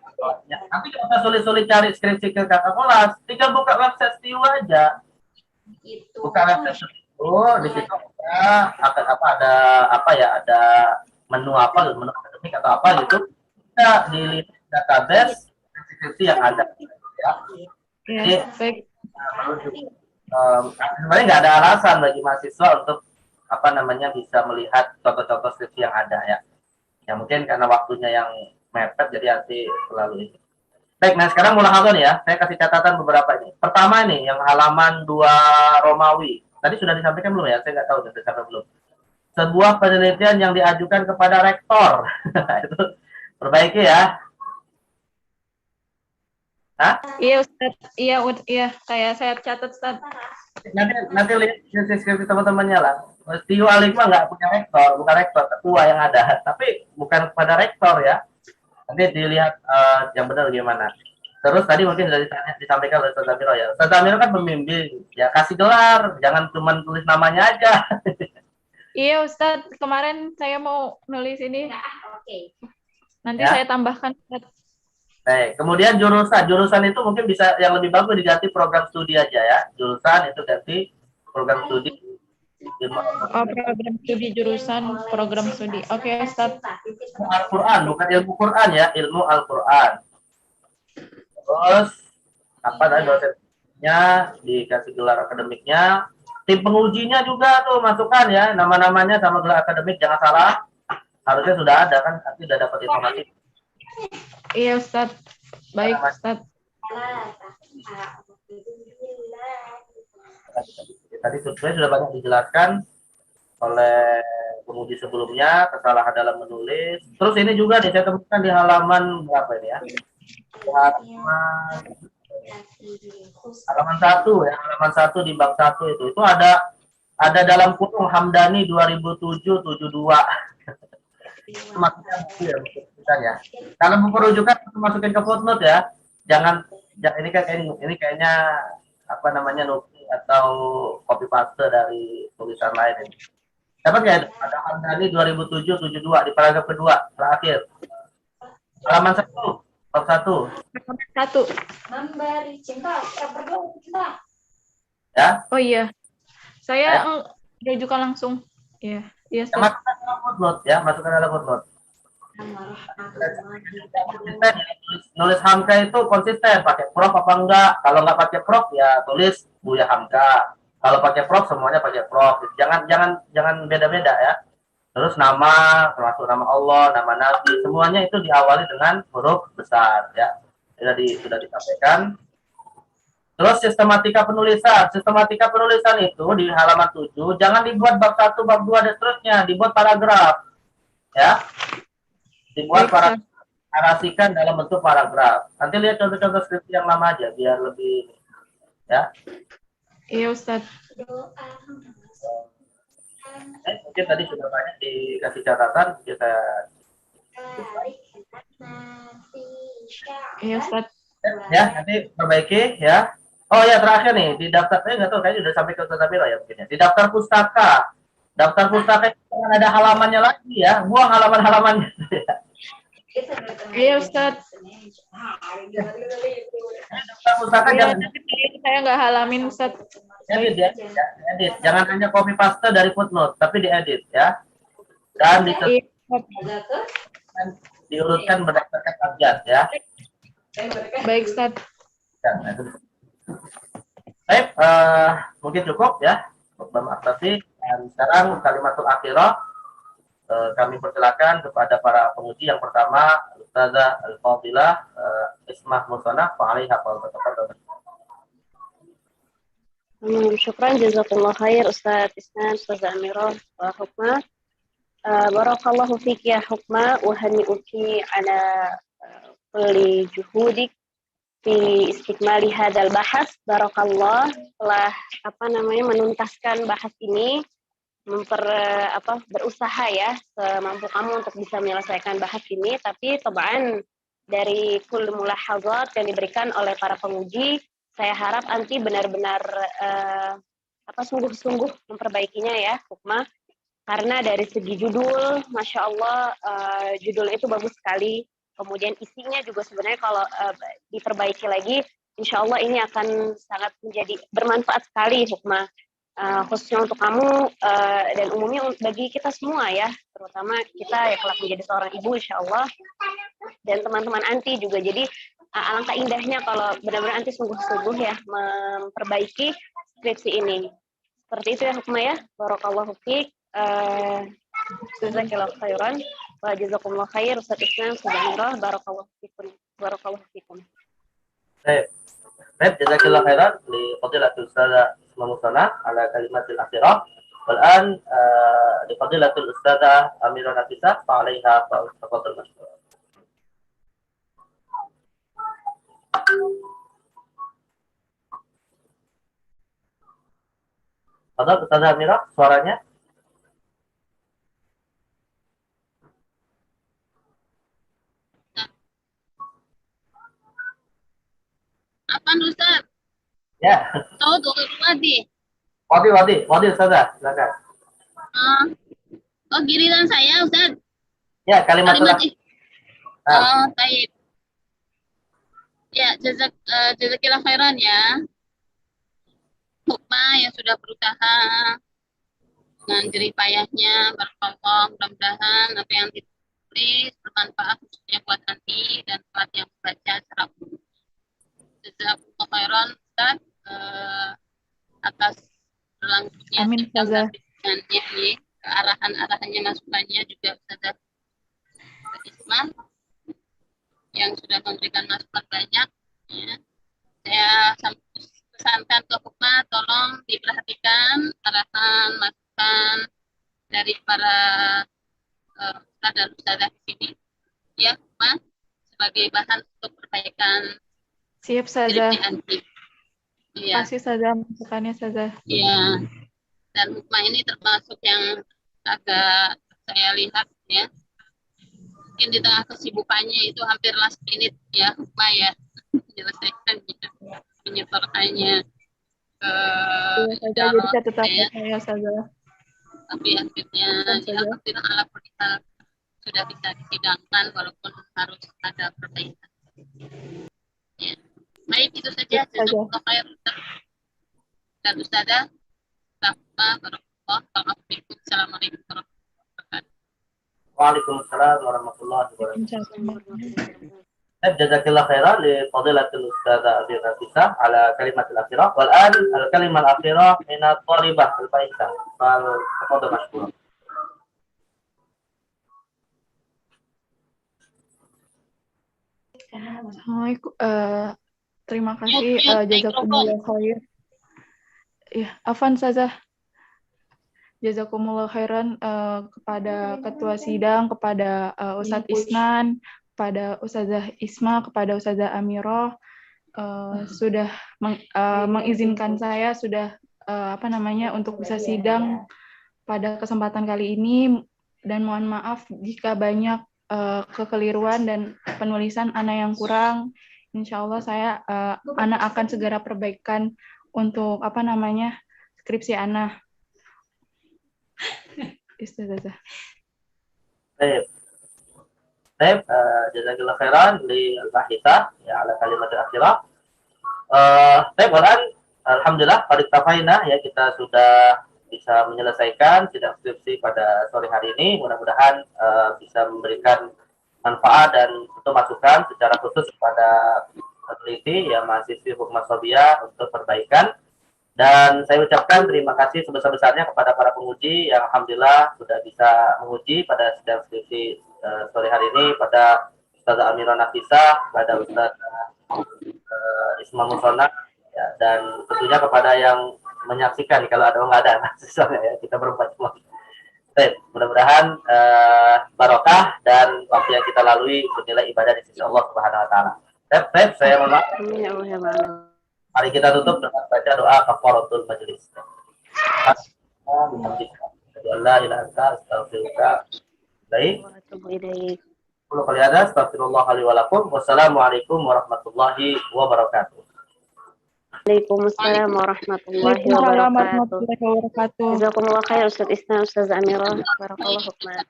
Nanti nggak usah sulit-sulit cari skripsi ke kakak kelas, tinggal buka website STIU aja. Buka website STIU, di situ ada menu akademik atau apa gitu. Kita di database skripsi yang ada. Ya. Jadi, sebenarnya nggak ada alasan bagi mahasiswa untuk bisa melihat contoh-contoh skripsi yang ada ya. Ya mungkin karena waktunya yang mepet jadi nanti selalu ini. Baik, nah sekarang mulahadzah ya. Saya kasih catatan beberapa ini. Pertama ini yang halaman 2 Romawi. Tadi sudah disampaikan belum ya? Saya nggak tahu sudah disampaikan belum. sebuah penelitian yang diajukan kepada rektor. Itu perbaiki ya. Hah?
Iya Ustaz, iya kayak saya catat Ustaz.
Nanti lihat deskripsi teman-temannya lah. Tio Alik mah nggak punya rektor, bukan rektor, ketua yang ada. Tapi bukan kepada rektor ya. Nanti dilihat yang benar gimana. Terus tadi mungkin sudah disampaikan oleh Ustaz Amiro ya. Ustaz Amiro kan pembimbing, ya kasih gelar, jangan cuma tulis namanya aja.
Iya Ustaz, kemarin saya mau nulis ini.
Oke.
Nanti
Ya.
saya tambahkan Ustaz.
Baik, kemudian jurusan itu mungkin bisa yang lebih bagus diganti program studi aja ya. Jurusan itu ganti program studi.
Oh, program studi jurusan program studi. Oke Ustaz.
Al-Quran, bukan ilmu Quran ya, ilmu Al-Quran. Terus apa tadi dosennya dikasih gelar akademiknya, tim pengujinya juga tuh masukkan ya nama-namanya sama gelar akademik, jangan salah, harusnya sudah ada kan, nanti sudah dapat informasi.
Iya Ustaz, baik Ustaz.
Tadi sebenarnya sudah banyak dijelaskan oleh penguji sebelumnya, kesalahan dalam menulis. Terus ini juga nih, saya temukan di halaman berapa ini ya? Halaman 1 ya, halaman 1 di bab 1 itu ada dalam kurung Hamdani 2007-72. Maksudnya ya. Kalau buku rujukan masukin ke footnote ya. Jangan ini kayaknya apa namanya nuki atau copy paste dari tulisan lain ini. Dapat nggak itu? Ada Hamdani 2007-72 di paragraf kedua terakhir. Halaman 1, bab 1.
Halaman 1.
Memberi cinta, berdua cinta.
Ya.
Oh iya. Saya rujukan langsung. Iya, iya Ustaz.
Masukkan dalam footnote ya, masukkan dalam footnote. Nulis Hamka itu konsisten, pakai prof apa enggak? Kalau enggak pakai prof ya tulis Buya Hamka. Kalau pakai prof semuanya pakai prof. Jangan beda-beda ya. Terus nama, termasuk nama Allah, nama Nabi, semuanya itu diawali dengan huruf besar ya. Sudah disampaikan. Terus sistematika penulisan. Sistematika penulisan itu di halaman 7 jangan dibuat bab 1, bab 2 dan seterusnya, dibuat paragraf. Ya. Dibuat paragraf, narasikan dalam bentuk paragraf. Nanti lihat contoh-contoh skripsi yang lama aja biar lebih ya.
Iya Ustaz.
Mungkin tadi sudah banyak dikasih catatan, kita
Iya Ustaz.
ya nanti perbaiki ya. Oh ya terakhir nih di daftarnya nggak tahu kayaknya udah sampai ke Ustaz Amiro ya mungkin ya. Di daftar pustaka. Daftar pustaka itu kan ada halamannya lagi ya. Buang halaman-halamannya.
Iya Ustaz.
Daftar pustaka
Iya,
jangan
saya nggak halamin Ustaz.
edit ya. Edit. Jangan hanya copy paste dari footnote, tapi diedit ya. Dan diurutkan berdasarkan abjad ya.
Baik Ustaz.
Baik, mungkin cukup ya. Tapi dan sekarang kalimatul akhirah kami persilakan kepada para penguji. Yang pertama Ustazah Al-Fadilah Ismah Musanah fa'alaiha fa'alaiha.
Syukran jazakallah khair Ustaz Isnan, Ustazah Amiro wa Hukma. Barakallahu fiki ya Hukma wa hani'uki ala kulli juhudik fi istikmali hadzal bahas. Barakallah telah menuntaskan bahas ini, berusaha ya semampu kamu untuk bisa menyelesaikan bahas ini, tapi tabaan dari kullu mulahadzat yang diberikan oleh para penguji, saya harap anti benar-benar sungguh-sungguh memperbaikinya ya Hukma, karena dari segi judul Masya Allah judulnya itu bagus sekali, kemudian isinya juga sebenarnya kalau diperbaiki lagi Insya Allah ini akan sangat menjadi bermanfaat sekali Hukma, khususnya untuk kamu dan umumnya bagi kita semua ya, terutama kita yang kelak menjadi seorang ibu Insya Allah, dan teman-teman anti juga. Jadi alangkah indahnya kalau benar-benar anti sungguh-sungguh ya memperbaiki skripsi ini. Seperti itu ya Hukma ya. Barakallahu fiik. Jazakallahu khairan. Wa jazakumullah khair Ustaz Isnan Subhanallah. Barakallahu fiikum. Barakallahu fiikum.
Baik, jazakallahu khairan li fadilatul Ustazah Ismah Musanah ala kalimatil akhirah. والآن لفضيلة الأستاذة أميرة نفيسة فعليها فلتفضل مشكورا. Fadhal Ustazah Amira, suaranya.
Apaan Ustaz?
Ya,
Tahu tuh Wadi.
Wadi Ustazah, silakan.
Oh, giliran saya Ustaz.
Ya, kalimat
Baik. Ya, jazakillah khairan ya. Hukmah yang sudah berusaha dengan jerih payahnya, barakallah, mudah-mudahan apa yang ditulis bermanfaat khususnya buat nanti dan buat yang membaca secara umum. Jazakumullah khairan Ustaz atas berlangsungnya
Amin, Ustazah.
nih, arahannya masukannya juga Ustazah Isma yang sudah memberikan masukan banyak ya. Saya pesankan ke Hukmah tolong diperhatikan arahan masukan dari para ustaz dan ustazah di sini ya Hukmah sebagai bahan untuk perbaikan
Siap, Ustazah.
Iya.
Kasih Ustazah masukannya, Ustazah.
Iya. Dan Hukmah ini termasuk yang agak saya lihat ya. Mungkin di tengah kesibukannya itu hampir last minute ya Hukmah ya menyelesaikan menyetorkannya ke
jadi catatan saya Ustazah.
tapi akhirnya ya alhamdulillah ala kulli hal sudah bisa disidangkan walaupun harus ada perbaikan. Ya. Baik, itu saja. Jazakallahu khair dan Ustazah. Assalamualaikum warahmatullahi wabarakatuh.
Waalaikumsalam warahmatullahi wabarakatuh. جزاك الله خيرا لفضيلة الأستاذة أميرة نفيسة على كلمة الأخيرة. والآن الكلمة الأخيرة من الطالبة الفائزة فلتفضل مشكورا.
Assalamualaikum. Terima kasih jazakumullah khair. Ya, afan Ustazah. Jazakumullah khairan kepada ketua sidang, kepada Ustadz Isnan, kepada Ustazah Isma, kepada Ustazah Amirah sudah mengizinkan saya sudah untuk bisa sidang pada kesempatan kali ini, dan mohon maaf jika banyak kekeliruan dan penulisan Ana yang kurang. Insya Allah Ana akan segera perbaikan untuk skripsi Ana. Istazah.
Baik, jazakallahu khairan li al-bahithah ya ala kalimat al-akhirah. Baik, alhamdulillah pada tafaina ya kita sudah bisa menyelesaikan sidang skripsi pada sore hari ini. Mudah-mudahan bisa memberikan manfaat dan untuk masukan secara khusus kepada peneliti ya mahasiswi Hukmah Shobiyah untuk perbaikan. Dan saya ucapkan terima kasih sebesar-besarnya kepada para penguji yang alhamdulillah sudah bisa menguji pada sidang skripsi sore hari ini, pada Ustazah Amirah Nafisah, pada Ustazah Isma Musona, ya, dan tentunya kepada yang menyaksikan kalau ada nggak ada mahasiswa ya, kita berempat semua. Baik, mudah-mudahan barokah dan waktu yang kita lalui bernilai ibadah di sisi Allah Subhanahu Wa Taala. Baik, saya mohon maaf. Mari kita tutup dengan baca doa kafaratul majelis. Wassalamualaikum warahmatullahi wabarakatuh.
Waalaikumsalam warahmatullahi wabarakatuh. Jazakumullah khair Ustaz Isna, Ustaz Amirah. Barakallahu hukmah.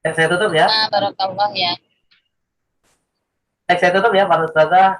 Saya tutup ya.
Barakallah ya.
Saya tutup ya para ustazah.